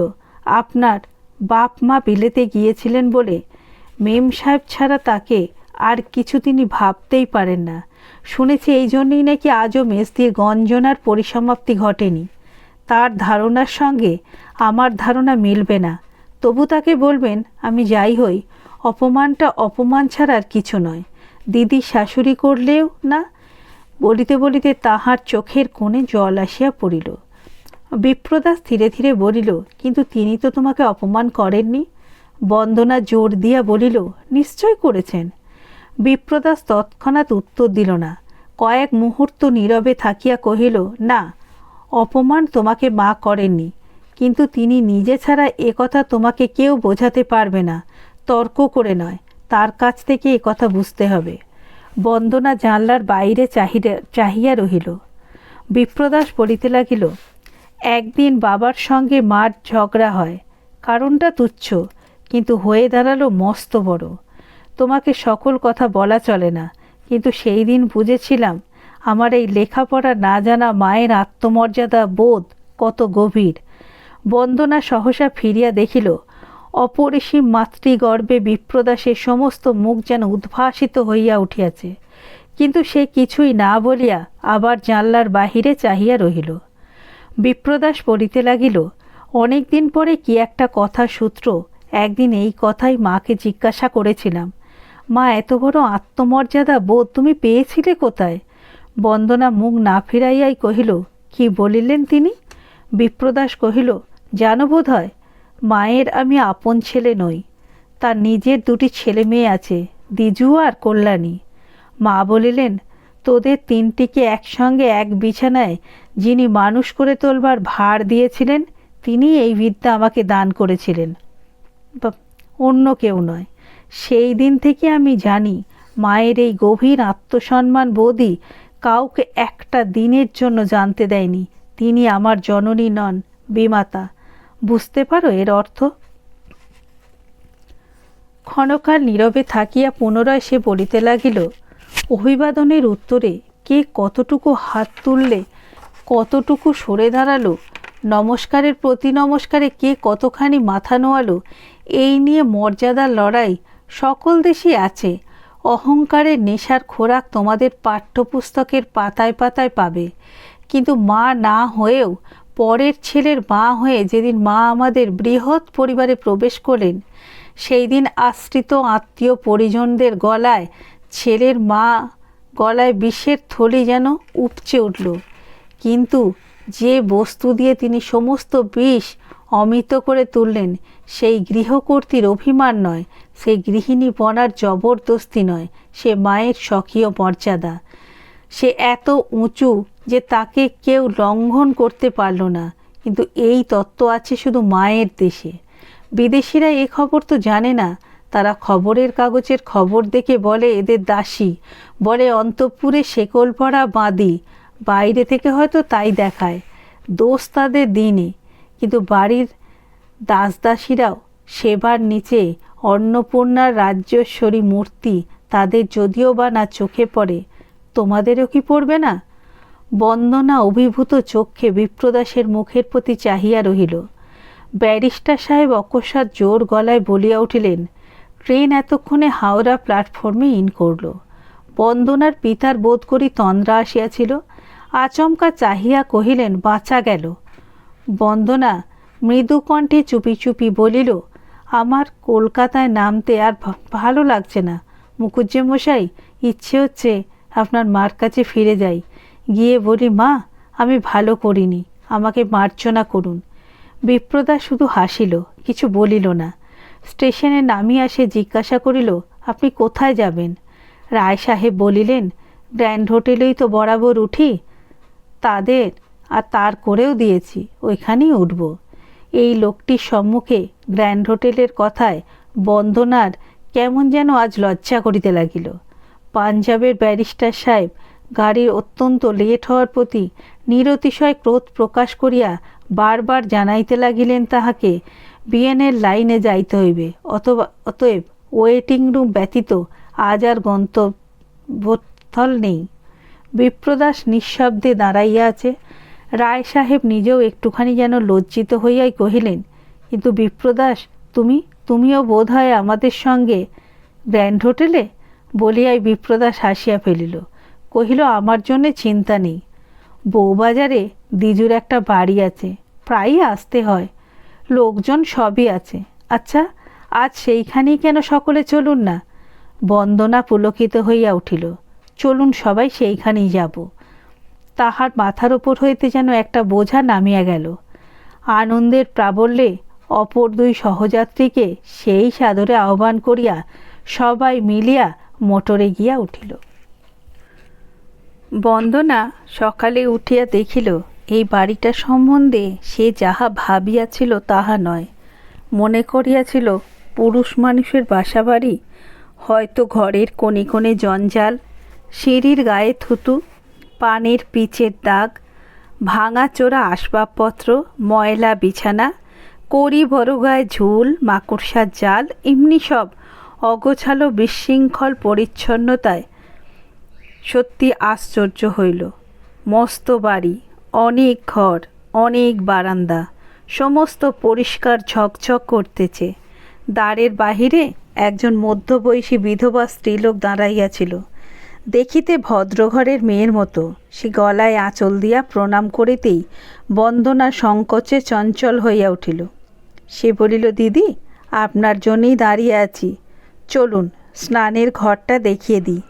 আপনার বাপ মা বিলেতে গিয়েছিলেন বলে মেম সাহেব ছাড়া তাকে আর কিছু তিনি ভাবতেই পারেন না। শুনেছি এই জন্যই নাকি আজও মেজদির গঞ্জনার পরিসমাপ্তি ঘটেনি। তার ধারণার সঙ্গে আমার ধারণা মিলবে না, তবু তাকে বলবেন আমি যাই হই, অপমানটা অপমান ছাড়া আর কিছু নয়। দিদি শাশুড়ি করলেও না। বলিতে বলিতে তাহার চোখের কোণে জল আসিয়া পড়িল। বিপ্রদাস ধীরে ধীরে বলিল, কিন্তু তিনি তো তোমাকে অপমান করেননি। বন্দনা জোর দিয়া বলিল, নিশ্চয় করেছেন। বিপ্রদাস তৎক্ষণাৎ উত্তর দিল না। কয়েক মুহূর্ত নীরবে থাকিয়া কহিল, না, অপমান তোমাকে মা করেননি, কিন্তু তিনি নিজে ছাড়া এ কথা তোমাকে কেউ বোঝাতে পারবে না। তর্ক করে নয়, তার কাছ থেকে এ কথা বুঝতে হবে। বন্দনা জানলার বাইরে চাহিয়া রহিল। বিপ্রদাস বলিতে লাগিল, একদিন বাবার সঙ্গে মার ঝগড়া হয়, কারণটা তুচ্ছ, কিন্তু হয়ে দাঁড়ালো মস্ত বড়। তোমাকে সকল কথা বলা চলে না, কিন্তু সেই দিন বুঝেছিলাম আমার এই লেখাপড়া না জানা মায়ের আত্মমর্যাদা বোধ কত গভীর। বন্দনা সহসা ফিরিয়া দেখিল, অপরিসীম মাতৃগর্ভে বিপ্রদাসের সমস্ত মুখ যেন উদ্ভাসিত হইয়া উঠিয়াছে, কিন্তু সে কিছুই না বলিয়া আবার জানলার বাহিরে চাহিয়া রহিল। বিপ্রদাস বলিতে লাগিল, অনেক দিন পরে কি একটা কথা সূত্র একদিন এই কথাই মাকে জিজ্ঞাসা করেছিলাম, মা, এত বড় আত্মমর্যাদা বোধ তুমি পেয়েছিলে কোথায়? বন্দনা মুখ না ফিরাইয়াই কহিল, কি বলিলেন তিনি? বিপ্রদাস কহিল, জানো বোধ হয়, মায়ের আমি আপন ছেলে নই। তার নিজের 2টি ছেলে মেয়ে আছে, দ্বিজু আর কল্যাণী। মা বলিলেন, তোদের 3টিকে একসঙ্গে এক বিছানায় যিনি মানুষ করে তোলবার ভার দিয়েছিলেন, তিনি এই বিদ্যা আমাকে দান করেছিলেন, অন্য কেউ নয়। সেই দিন থেকে আমি জানি মায়ের এই গভীর আত্মসম্মান বোধই কাউকে একটা দিনের জন্য জানতে দেয়নি তিনি আমার জননী নন, বিমাতা। বুঝতে পারো এর অর্থ? ক্ষণকাল নীরবে থাকিয়া পুনরায় সে বলিতে লাগিল, অভিবাদনের উত্তরে কে কতটুকু হাত তুললে কতটুকু সরে দাঁড়ালো, নমস্কারের প্রতি নমস্কারে কে কতখানি মাথা নোয়ালো, এই নিয়ে মর্যাদার লড়াই সকল দেশই আছে। অহংকারের নেশার খোরাক তোমাদের পাঠ্যপুস্তকের পাতায় পাতায় পাবে। কিন্তু মা না হয়েও পরের ছেলের মা হয়ে যেদিন মা আমাদের বৃহৎ পরিবারে প্রবেশ করলেন, সেই দিন আশ্রিত আত্মীয় পরিজনদের গলায় ছেলের মা গলায় বিষের থলি যেন উপচে উঠল। কিন্তু যে বস্তু দিয়ে তিনি সমস্ত বিষ অমিত করে তুললেন, সেই গৃহকর্ত্রীর অভিমান নয়, সেই গৃহিণী বনার জবরদস্তি নয়, সে মায়ের স্বকীয় মর্যাদা। সে এত উঁচু যে তাকে কেউ লঙ্ঘন করতে পারল না। কিন্তু এই তত্ত্ব আছে শুধু মায়ের দেশে। বিদেশিরা এ খবর তো জানে না। তারা খবরের কাগজের খবর দেখে বলে এদের দাসী, বলে অন্তঃপুরে শেকল পরা বাঁধি, বাইরে থেকে হয়তো তাই দেখায়। দোষ তাদের দিনে। কিন্তু বাড়ির দাসদাসীরাও সেবার নিচে অন্নপূর্ণার রাজ্যেশ্বরী মূর্তি, তাদের যদিও বা না চোখে পড়ে, তোমাদেরও কি পড়বে না? বন্দনা অভিভূত চক্ষে বিপ্রদাসের মুখের প্রতি চাহিয়া রহিল। ব্যারিস্টার সাহেব অকস্মাৎ জোর গলায় বলিয়া উঠিলেন, ট্রেন এতক্ষণে হাওড়া প্ল্যাটফর্মে ইন করল। বন্দনার পিতার বোধ করি তন্দ্রা আসিয়াছিল। আচমকা চাহিয়া কহিলেন, বাঁচা গেল। বন্দনা মৃদু কণ্ঠে চুপি চুপি বলিল, আমার কলকাতায় নামতে আর ভালো লাগছে না মুখুজ্জেমশাই। ইচ্ছে হচ্ছে আপনার মার কাছে ফিরে যাই, গিয়ে বলি, মা আমি ভালো করিনি, আমাকে মার্জনা করুন। বিপ্রদাস শুধু হাসিল, কিছু বলিল না। স্টেশনে নামিয়া সে জিজ্ঞাসা করিল, আপনি কোথায় যাবেন? রায় সাহেব বলিলেন, গ্র্যান্ড হোটেলেই তো বরাবর উঠি, তাদের আর তার করেও দিয়েছি, ওইখানেই উঠব। এই লোকটির সম্মুখে গ্র্যান্ড হোটেলের কথায় বন্দনার কেমন যেন আজ লজ্জা করিতে লাগিল। পাঞ্জাবের ব্যারিস্টার সাহেব গাড়ির অত্যন্ত লেট হওয়ার প্রতি নিরতিশয় ক্রোধ প্রকাশ করিয়া বারবার জানাইতে লাগিলেন তাহাকে বিএনের লাইনে যাইতে হইবে, অতএব ওয়েটিং রুম ব্যতীত আজ আর গন্তব্যস্থল নেই। বিপ্রদাস নিঃশব্দে দাঁড়াইয়া আছে। রায় সাহেব নিজেও একটুখানি যেন লজ্জিত হইয়াই কহিলেন, কিন্তু বিপ্রদাস, তুমিও বোধ হয় আমাদের সঙ্গে গ্র্যান্ড হোটেলে? বলিয়াই বিপ্রদাস হাসিয়া ফেলিল, কহিল, আমার জন্যে চিন্তা নেই। বউবাজারে দ্বিজুর একটা বাড়ি আছে, প্রায়ই আসতে হয়, লোকজন সবই আছে। আচ্ছা, আজ সেইখানেই কেন সকলে চলুন না? বন্দনা পুলকিত হইয়া উঠিল, চলুন সবাই সেইখানেই যাব। তাহার মাথার ওপর হইতে যেন একটা বোঝা নামিয়া গেল। আনন্দের প্রাবল্যে অপর দুই সহযাত্রীকে সেই সাদরে আহ্বান করিয়া সবাই মিলিয়া মোটরে গিয়া উঠিল। বন্দনা সকালে উঠিয়া দেখিল, এই বাড়িটা সম্বন্ধে সে যাহা ভাবিয়াছিল তাহা নয়। মনে করিয়াছিল পুরুষ মানুষের বাসা বাড়ি, হয়তো ঘরের কোণে কোণে জঞ্জাল, সিঁড়ির গায়ে থুতু, পানের পিচের দাগ, ভাঙা চোরা আসবাবপত্র, ময়লা বিছানা, কড়ি বড় গায়ে ঝুল, মাকড়সার জাল, এমনি সব অগোছালো বিশৃঙ্খল পরিচ্ছন্নতায় সত্যি আশ্চর্য হইল। মস্ত বাড়ি, অনেক ঘর, অনেক বারান্দা, সমস্ত পরিষ্কার ঝকঝক করতেছে। দ্বারের বাহিরে একজন মধ্যবয়সী বিধবা স্ত্রীলোক দাঁড়াইয়াছিল, দেখিতে ভদ্রঘরের মেয়ের মতো। সে গলায় আঁচল দিয়া প্রণাম করিতেই বন্দনা সংকোচে চঞ্চল হইয়া উঠিল। সে বলিল, দিদি, আপনার জন্যই দাঁড়িয়ে আছি, চলুন স্নানের ঘরটা দেখিয়ে দিই,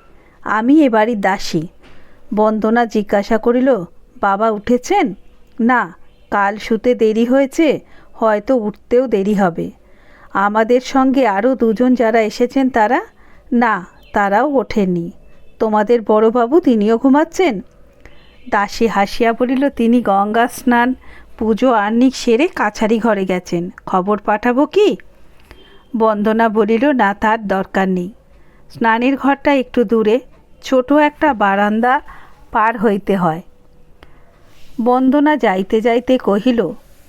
আমি এ বাড়ির দাসী। বন্দনা জিজ্ঞাসা করিল, বাবা উঠেছেন? না, কাল শুতে দেরি হয়েছে, হয়তো উঠতেও দেরি হবে। আমাদের সঙ্গে আরও দুজন যারা এসেছেন তারা? না, তারাও ওঠেননি। তোমাদের বড়বাবু, তিনিও ঘুমাচ্ছেন? দাসী হাসিয়া বলিল, তিনি গঙ্গা স্নান পুজো আহ্নিক সেরে কাছারি ঘরে গেছেন, খবর পাঠাবো কি? বন্দনা বলিল, না, তার দরকার নেই। স্নানের ঘরটা একটু দূরে, ছোট একটা বারান্দা পার হইতে হয়। বন্দনা যাইতে যাইতে কহিল,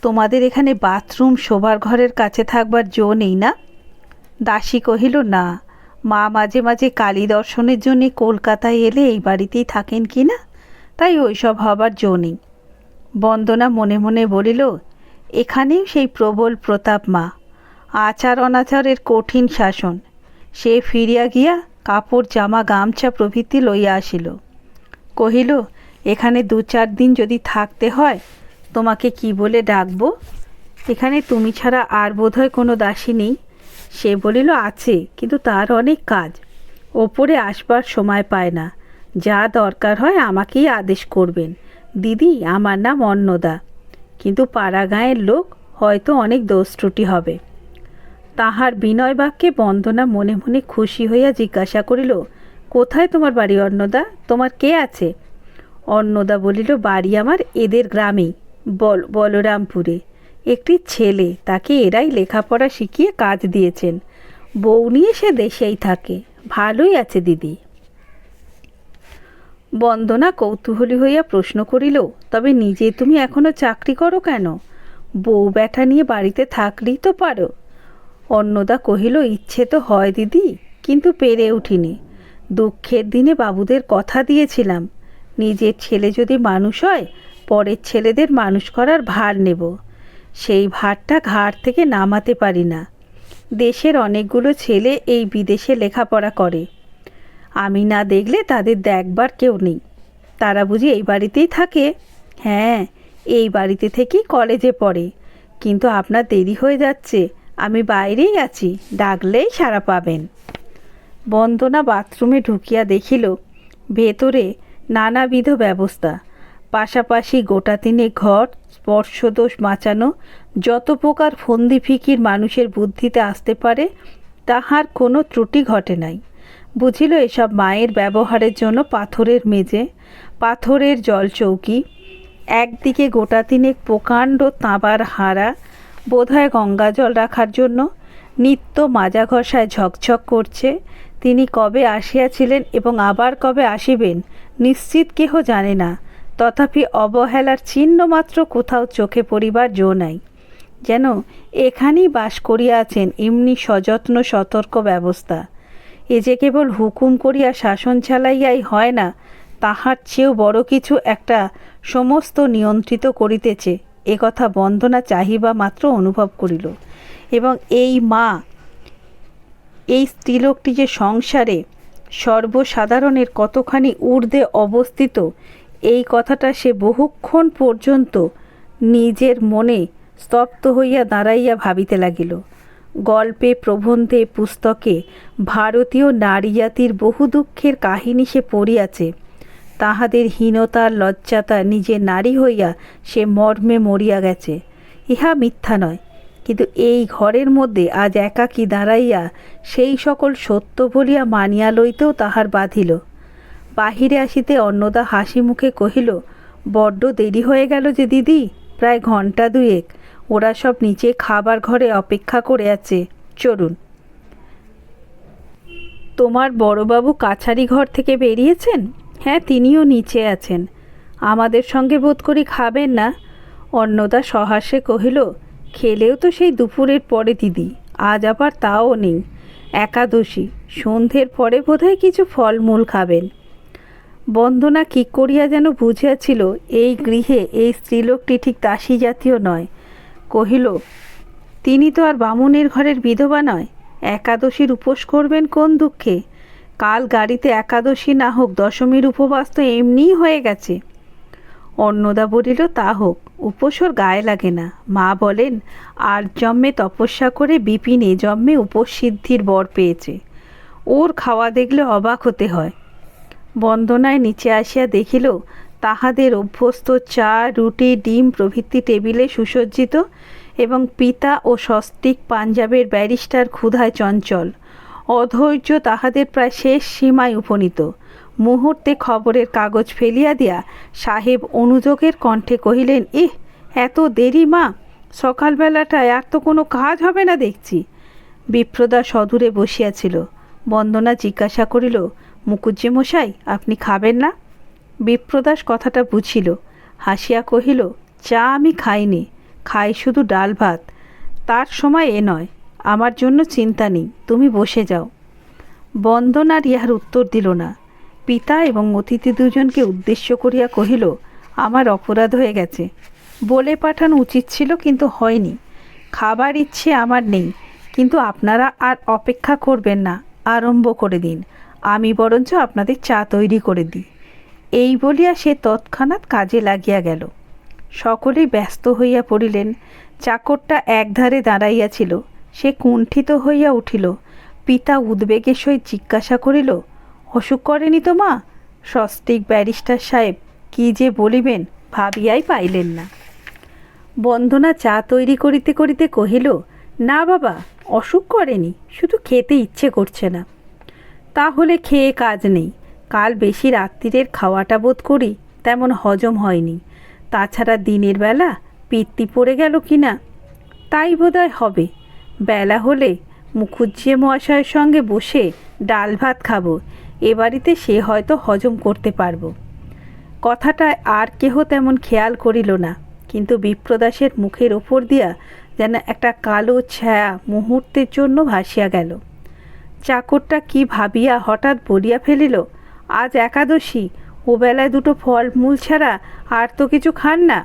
তোমাদের এখানে বাথরুম শোবার ঘরের কাছে থাকবার জো নেই না? দাসী কহিল, না, মা মাঝে মাঝে কালী দর্শনের জন্যে কলকাতায় এলে এই বাড়িতেই থাকেন কি না, তাই ওইসব হবার জো নেই। বন্দনা মনে মনে বলিল, এখানেও সেই প্রবল প্রতাপ মা, আচার অনাচারের কঠিন শাসন। সে ফিরিয়া গিয়া কাপড় জামা গামছা প্রভৃতি লইয়া আসিল। কহিল, এখানে 2-4 দিন যদি থাকতে হয় তোমাকে কি বলে ডাকবো? এখানে তুমি ছাড়া আর বোধহয় কোনো দাসী নেই। সে বলিল, আছে, কিন্তু তার অনেক কাজ, ওপরে আসবার সময় পায় না। যা দরকার হয় আমাকেই আদেশ করবেন। দিদি, আমার নাম অন্নদা, কিন্তু পাড়া গাঁয়ের লোক, হয়তো অনেক দোষ ত্রুটি হবে। তাহার বিনয় বাক্যে বন্দনা মনে মনে খুশি হইয়া জিজ্ঞাসা করিল, কোথায় তোমার বাড়ি অন্নদা? তোমার কে আছে? অন্নদা বলিল, বাড়ি আমার এদের গ্রামেই, বলরামপুরে। একটি ছেলে, তাকে এরাই লেখাপড়া শিখিয়ে কাজ দিয়েছেন। বউ নিয়ে সে দেশেই থাকে। ভালোই আছে দিদি। বন্দনা কৌতূহলী হইয়া প্রশ্ন করিল, তবে নিজে তুমি এখনো চাকরি করো কেন? বউ ব্যাটা নিয়ে বাড়িতে থাকলেই তো পারো। অন্নদা কহিল, ইচ্ছে তো হয় দিদি, কিন্তু পেরে উঠিনি। দুঃখের দিনে বাবুদের কথা দিয়েছিলাম, নিজের ছেলে যদি মানুষ হয় পরের ছেলেদের মানুষ করার ভার নেব। সেই ভারটা ঘাড় থেকে নামাতে পারি না। দেশের অনেকগুলো ছেলে এই বিদেশে লেখাপড়া করে, আমি না দেখলে তাদের দেখবার কেউ নেই। তারা বুঝি এই বাড়িতেই থাকে? হ্যাঁ, এই বাড়িতে থেকেই কলেজে পড়ে। কিন্তু আপনার দেরি হয়ে যাচ্ছে, আমি বাইরেই আছি, ডাকলেই সাড়া পাবেন। বন্দনা বাথরুমে ঢুকিয়া দেখিল ভেতরে নানাবিধ ব্যবস্থা, পাশাপাশি গোটা 3 ঘর স্পর্শদোষ বাঁচানো, যত প্রকার ফন্দি ফিকির মানুষের বুদ্ধিতে আসতে পারে তাহার কোনো ত্রুটি ঘটে নাই। বুঝিল এসব মায়ের ব্যবহারের জন্য পাথরের মেজে, পাথরের জলচৌকি, একদিকে গোটা 3 প্রকাণ্ড তাঁবার হাঁড়া, বোধহয় গঙ্গা জল রাখার জন্য, নিত্য মাজা ঘষায় ঝকঝক করছে। তিনি কবে আসিয়াছিলেন এবং আবার কবে আসিবেন নিশ্চিত কেহ জানে না, তথাপি অবহেলার চিহ্ন মাত্র কোথাও চোখে পড়িবার জো নাই। যেন এখানেই বাস করিয়াছেন এমনি সযত্ন সতর্ক ব্যবস্থা। এ যে কেবল হুকুম করিয়া শাসন চালাইয়াই হয় না, তাহার চেয়েও বড় কিছু একটা সমস্ত নিয়ন্ত্রিত করিতেছে, এ কথা বন্দনা চাহিবা মাত্র অনুভব করিল। এবং এই মা, এই স্ত্রীলোকটি যে সংসারে সর্বসাধারণের কতখানি ঊর্ধ্বে অবস্থিত, এই কথাটা সে বহুক্ষণ পর্যন্ত নিজের মনে স্তব্ধ হইয়া দাঁড়াইয়া ভাবিতে লাগিল। গল্পে, প্রবন্ধে, পুস্তকে ভারতীয় নারী জাতির বহু দুঃখের কাহিনী সে পড়িয়াছে। তাহাদের হীনতার লজ্জাতা নিজে নারী হইয়া সে মর্মে মরিয়া গেছে, ইহা মিথ্যা নয়। কিন্তু এই ঘরের মধ্যে আজ একাকী দাঁড়াইয়া সেই সকল সত্য বলিয়া মানিয়া লইতেও তাহার বাধিল। বাহিরে আসিতে অন্নদা হাসি মুখে কহিল, বড্ড দেরি হয়ে গেল যে দিদি, প্রায় ঘণ্টা 2। ওরা সব নিচে খাবার ঘরে অপেক্ষা করে আছে, চলুন। তোমার বড়বাবু কাছারি ঘর থেকে বেরিয়েছেন? হ্যাঁ, তিনিও নিচে আছেন। আমাদের সঙ্গে বোধ করি খাবেন না? অন্নদা সহাস্যে কহিল, খেলেও তো সেই দুপুরের পরে দিদি, আজ আবার তাও নেই। একাদশী, সন্ধ্যের পরে বোধহয় কিছু ফলমূল খাবেন। বন্দনা কি করিয়া যেন বুঝিয়াছিল এই গৃহে এই স্ত্রীলোকটি ঠিক দাসী জাতীয় নয়। কহিল, তিনি তো আর বামুনের ঘরের বিধবা নয়, একাদশীর উপোস করবেন কোন দুঃখে? কাল গাড়িতে একাদশী না হোক, দশমীর উপবাস তো এমনিই হয়ে গেছে। অন্নদা বলিল, তা হোক, উপোস ওর গায়ে লাগে না। মা বলেন, আর জন্মে তপস্যা করে বিপিনে জন্মে উপোস সিদ্ধির বর পেয়েছে। ওর খাওয়া দেখলে অবাক হতে হয়। বন্দনায় নিচে আসিয়া দেখিল তাহাদের অভ্যস্ত চা, রুটি, ডিম প্রভৃতি টেবিলে সুসজ্জিত, এবং পিতা ও সস্ত্রীক পাঞ্জাবের ব্যারিস্টার ক্ষুধায় চঞ্চল। অধৈর্য তাহাদের প্রায় শেষ সীমায় উপনীত। মুহূর্তে খবরের কাগজ ফেলিয়া দিয়া সাহেব অনুযোগের কণ্ঠে কহিলেন, ইহ, এত দেরি মা, সকালবেলাটায় আর তো কোনো কাজ হবে না দেখছি। বিপ্রদা সদূরে বসিয়াছিল। বন্দনা জিজ্ঞাসা করিল, মুকুজ্জে মশাই, আপনি খাবেন না? বিপ্রদাস কথাটা বুঝিল, হাসিয়া কহিল, চা আমি খাইনি, খাই শুধু ডাল ভাত। তার সময় এ নয়, আমার জন্য চিন্তা নেই, তুমি বসে যাও। বন্দনার ইহার উত্তর দিল না। পিতা এবং অতিথি দুজনকে উদ্দেশ্য করিয়া কহিল, আমার অপরাধ হয়ে গেছে, বলে পাঠানো উচিত ছিল কিন্তু হয়নি। খাবার ইচ্ছে আমার নেই, কিন্তু আপনারা আর অপেক্ষা করবেন না, আরম্ভ করে দিন। আমি বরঞ্চ আপনাদের চা তৈরি করে দিই। এই বলিয়া সে তৎক্ষণাৎ কাজে লাগিয়া গেল। সকলেই ব্যস্ত হইয়া পড়িলেন। চাকরটা একধারে দাঁড়াইয়াছিল, সে কুণ্ঠিত হইয়া উঠিল। পিতা উদ্বেগের সহিত জিজ্ঞাসা করিল, অসুখ করেনি তো মা? সস্ত্রীক ব্যারিস্টার সাহেব কি যে বলিবেন ভাবিয়াই পাইলেন না। বন্দনা চা তৈরি করিতে করিতে কহিল, না বাবা, অসুখ করেনি, শুধু খেতে ইচ্ছে করছে না। তাহলে খেয়ে কাজ নেই। কাল বেশি রাত্রিরের খাওয়াটা বোধ করি তেমন হজম হয়নি। তাছাড়া দিনের বেলা পিত্তি পড়ে গেল কি না, তাই বোধহয় হবে। বেলা হলে মুখুজ্জে মহাশয়ের সঙ্গে বসে ডাল ভাত খাবো, এ বাড়িতে সে হয়তো হজম করতে পারব। কথাটায় আর কেহ তেমন খেয়াল করিল না, কিন্তু বিপ্রদাসের মুখের ওপর দিয়া যেন একটা কালো ছায়া মুহূর্তের জন্য ভাসিয়া গেল। চাকরটা কি ভাবিয়া হঠাৎ বলিয়া ফেলিল, আজ একাদশী, ও বেলায় দুটো ফল মূল ছাড়া আর তো কিছু খান না।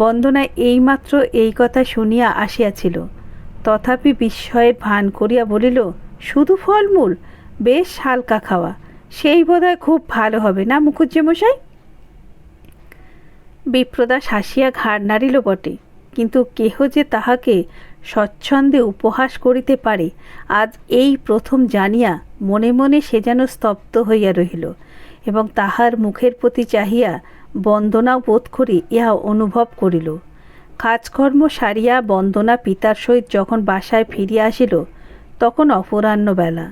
বন্দনা এইমাত্র এই কথা শুনিয়া আসিয়াছিল, তথাপি বিস্ময়ের ভান করিয়া বলিল, শুধু ফলমূল? বেশ হালকা খাওয়া, সেই বোধহয় খুব ভালো হবে না মুখুজ্জে মশাই? বিপ্রদাস হাসিয়া ঘাড় নাড়িল বটে, কিন্তু কেহ যে তাহাকে স্বচ্ছন্দে উপহাস করিতে পারে আজ এই প্রথম জানিয়া মনে মনে সে যেন স্তব্ধ হইয়া রহিল, এবং তাহার মুখের প্রতি চাহিয়া বন্দনাও বোধ করি ইহা অনুভব করিল। কাজকর্ম সারিয়া বন্দনা পিতার সহিত যখন বাসায় ফিরিয়া আসিল, তখন অপরাহ্ন বেলা।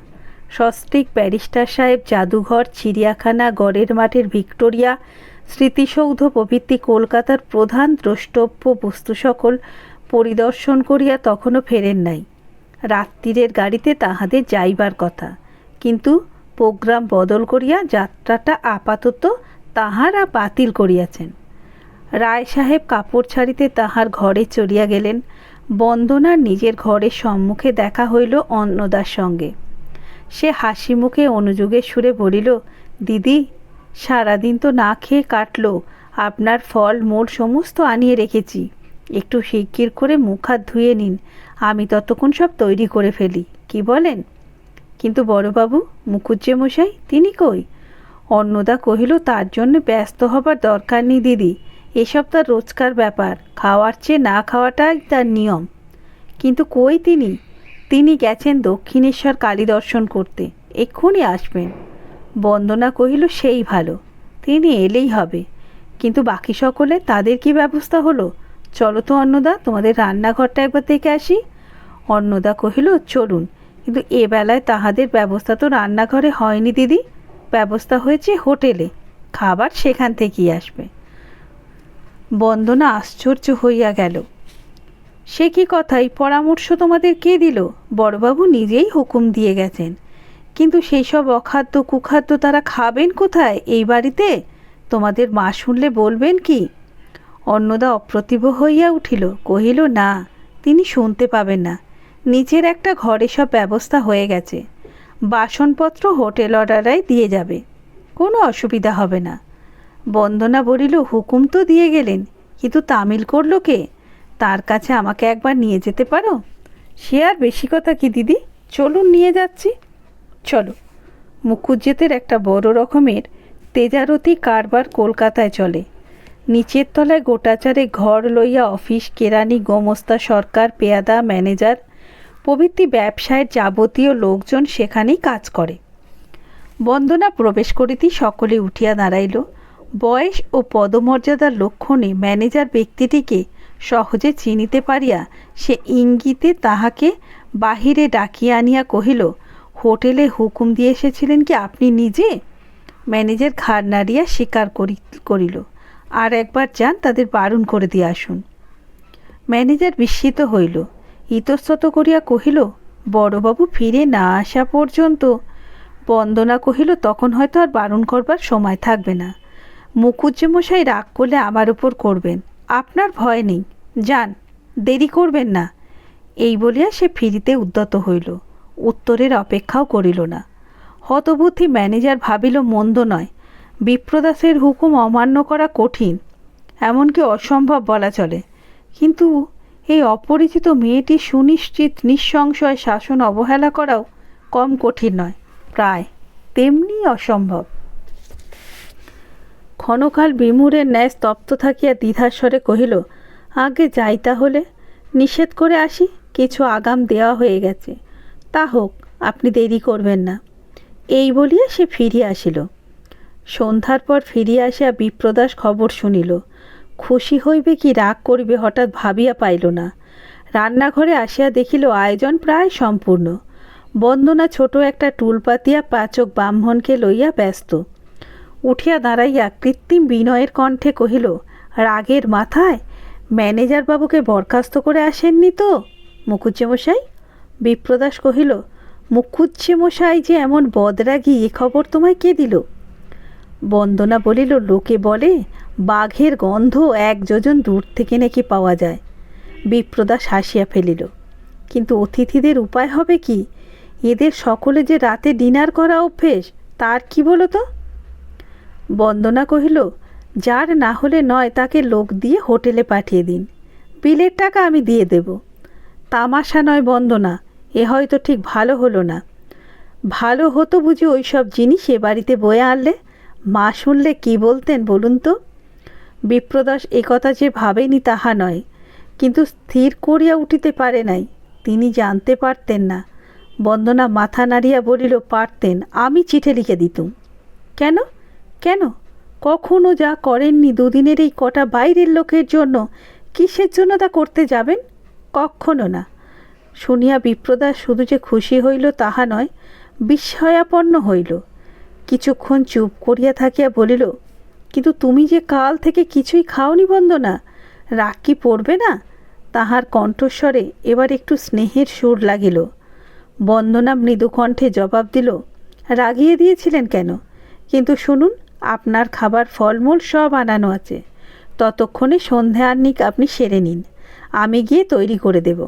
সস্ত্রীক ব্যারিস্টার সাহেব জাদুঘর, চিড়িয়াখানা, গড়ের মাঠের ভিক্টোরিয়া, স্মৃতিসৌধ প্রভৃতি কলকাতার প্রধান দ্রষ্টব্য বস্তু সকল পরিদর্শন করিয়া তখনও ফেরেন নাই। রাত্রিরের গাড়িতে তাহাদের যাইবার কথা, কিন্তু প্রোগ্রাম বদল করিয়া যাত্রাটা আপাতত তাহারা বাতিল করিয়াছেন। রায় সাহেব কাপড় ছাড়িতে তাহার ঘরে চলিয়া গেলেন। বন্দনার নিজের ঘরের সম্মুখে দেখা হইল অন্নদার সঙ্গে। সে হাসি মুখে অনুযোগের সুরে বলিল, দিদি, সারাদিন তো না খেয়ে কাটল, আপনার ফল মূল সমস্ত আনিয়ে রেখেছি, একটু শিগগির করে মুখ হাত ধুয়ে নিন, আমি ততক্ষণ সব তৈরি করে ফেলি, কি বলেন? কিন্তু বড়বাবু, মুখুজ্জে মশাই, তিনি কই? অন্নদা কহিল, তার জন্য ব্যস্ত হবার দরকার নেই দিদি, এসব তার রোজকার ব্যাপার, খাওয়ার চেয়ে না খাওয়াটাই তার নিয়ম। কিন্তু কই তিনি? তিনি গেছেন দক্ষিণেশ্বর কালী দর্শন করতে, এক্ষুনি আসবেন। বন্দনা কহিল, সেই ভালো, তিনি এলেই হবে। কিন্তু বাকি সকলে, তাদের কি ব্যবস্থা হলো? চলো তো অন্নদা, তোমাদের রান্নাঘরটা একবার দেখে আসি। অন্নদা কহিল, চলুন, কিন্তু এ বেলায় তাহাদের ব্যবস্থা তো রান্নাঘরে হয়নি দিদি, ব্যবস্থা হয়েছে হোটেলে, খাবার সেখান থেকেই আসবে। বন্দনা আশ্চর্য হইয়া গেল। সে কি কথাই, পরামর্শ তোমাদের কে দিল? বড়বাবু নিজেই হুকুম দিয়ে গেছেন, কিন্তু সেই সব অখাদ্য কুখাদ্য তারা খাবেন কোথায় এই বাড়িতে? তোমাদের মা শুনলে বলবেন কি? অন্নদা অপ্রতিভ হইয়া উঠিল, কহিল, না, তিনি শুনতে পাবেন না, নিচের একটা ঘরে সব ব্যবস্থা হয়ে গেছে, বাসনপত্র হোটেল অর্ডারাই দিয়ে যাবে, কোনো অসুবিধা হবে না। বন্দনা বলিল, হুকুম তো দিয়ে গেলেন, কিন্তু তামিল করল কে? তার কাছে আমাকে একবার নিয়ে যেতে পারো? সে আর বেশি কথা কি দিদি, চলুন নিয়ে যাচ্ছি। চলো। মুখুজ্জেদের একটা বড় রকমের তেজারতি কারবার কলকাতায় চলে। নিচের তলায় গোটাচারে ঘর লইয়া অফিস, কেরানি, গোমস্তা, সরকার, পেয়াদা, ম্যানেজার প্রভৃতি ব্যবসায়ের যাবতীয় লোকজন সেখানেই কাজ করে। বন্দনা প্রবেশ করিতেই সকলে উঠিয়া দাঁড়াইল। বয়স ও পদমর্যাদার লক্ষণে ম্যানেজার ব্যক্তিটিকে সহজে চিনিতে পারিয়া সে ইঙ্গিতে তাহাকে বাহিরে ডাকিয়া আনিয়া কহিল, হোটেলে হুকুম দিয়ে এসেছিলেন কি আপনি নিজে? ম্যানেজার ঘাড় নাড়িয়া স্বীকার করিল, আর একবার যান, তাদের বারণ করে দিয়ে আসুন। ম্যানেজার বিস্মিত হইল, ইতস্তত করিয়া কহিল, বড়বাবু ফিরে না আসা পর্যন্ত। বন্দনা কহিল, তখন হয়তো আর বারণ করবার সময় থাকবে না। মুখুজ্জে মশাই রাগ করলে আমার উপর করবেন, আপনার ভয় নেই, যান, দেরি করবেন না। এই বলিয়া সে ফিরিতে উদ্যত হইল, উত্তরের অপেক্ষাও করিল না। হতবুদ্ধি ম্যানেজার ভাবিল, মন্দ নয়, বিপ্রদাসের হুকুম অমান্য করা কঠিন, এমনকি অসম্ভব বলা চলে, কিন্তু এই অপরিচিত মেয়েটির সুনিশ্চিত নিঃসংশয় শাসন অবহেলা করাও কম কঠিন নয়, প্রায় তেমনি অসম্ভব। ক্ষণকাল বিমূঢ়ের ন্যায় স্তব্ধ থাকিয়া দ্বিধাস্বরে কহিল, আগে যাই তাহলে, নিষেধ করে আসি, কিছু আগাম দেওয়া হয়ে গেছে, তা হোক, আপনি দেরি করবেন না। এই বলিয়া সে ফিরিয়া আসিল। সন্ধ্যার পর ফিরিয়া আসিয়া বিপ্রদাস খবর শুনিল। খুশি হইবে কি রাগ করিবে হঠাৎ ভাবিয়া পাইল না। রান্নাঘরে আসিয়া দেখিল আয়োজন প্রায় সম্পূর্ণ। বন্দনা ছোট একটা টুল পাতিয়া পাচক ব্রাহ্মণকে লইয়া ব্যস্ত। উঠিয়া দাঁড়াইয়া কৃত্রিম বিনয়ের কণ্ঠে কহিল, রাগের মাথায় ম্যানেজার বাবুকে বরখাস্ত করে আসেননি তো মুখুজ্জেমশাই? বিপ্রদাস কহিল, মুখুজ্জেমশাই যে এমন বদরাগী এ খবর তোমায় কে দিল? বন্দনা বলিল, লোকে বলে বাঘের গন্ধ 1 যোজন দূর থেকে নাকি পাওয়া যায়। বিপ্রদাস হাসিয়া ফেলিল, কিন্তু অতিথিদের উপায় হবে কি? এদের সকলে যে রাতে ডিনার করা অভ্যেস, তার কি বলো তো? বন্দনা কহিল, যার না হলে নয় তাকে লোক দিয়ে হোটেলে পাঠিয়ে দিন, বিলের টাকা আমি দিয়ে দেব। তামাশা নয় বন্দনা, এ হয়তো ঠিক ভালো হলো না। ভালো হতো বুঝি ওই সব জিনিস এ বাড়িতে বয়ে আনলে? মা শুনলে কি বলতেন বলুন তো? বিপ্রদাস একথা যে ভাবেনি তাহা নয়, কিন্তু স্থির করিয়া উঠিতে পারে নাই। তিনি জানতে পারতেন না। বন্দনা মাথা নাড়িয়া বলিল, পারতেন, আমি চিঠি লিখে দিতুম। কেন কেন? কখনো যা করেননি দুদিনের এই কটা বাইরের লোকের জন্য, কিসের জন্য তা করতে যাবেন? কখনো না। শুনিয়া বিপ্রদাস শুধু যে খুশি হইল তাহা নয়, বিস্ময়াপন্ন হইল। কিছুক্ষণ চুপ করিয়া থাকিয়া বলিল, কিন্তু তুমি যে কাল থেকে কিছুই খাওনি বন্দনা, রাগ কি পড়বে না? তাহার কণ্ঠস্বরে এবার একটু স্নেহের সুর লাগিল। বন্দনা মৃদু কণ্ঠে জবাব দিল, রাগিয়ে দিয়েছিলেন কেন? কিন্তু শুনুন, আপনার খাবার ফলমূল সব আনানো আছে, ততক্ষণে সন্ধে আহ্নিক আপনি সেরে নিন, আমি গিয়ে তৈরি করে দেব।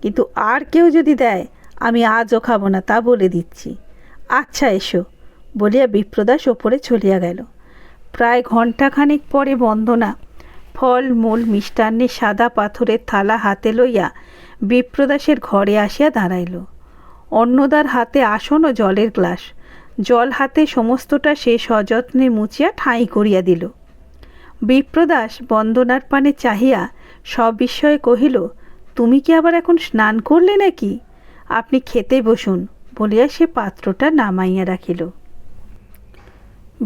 কিন্তু আর কেউ যদি দেয়, আমি আজও খাবো না, তা বলে দিচ্ছি। আচ্ছা এসো, বলিয়া বিপ্রদাস ওপরে চলিয়া গেল। প্রায় ঘণ্টাখানেক পরে বন্দনা ফল মূল মিষ্টান্নের সাদা পাথরের থালা হাতে লইয়া বিপ্রদাসের ঘরে আসিয়া দাঁড়াইল। অন্নদার হাতে আসন ও জলের গ্লাস। জল হাতে সমস্তটা সে সযত্নে মুছিয়া ঠাঁই করিয়া দিল। বিপ্রদাস বন্দনার পানে চাহিয়া সবিস্ময়ে কহিল, তুমি কি আবার এখন স্নান করলে নাকি? আপনি খেতে বসুন, বলিয়া সে পাত্রটা নামাইয়া রাখিল।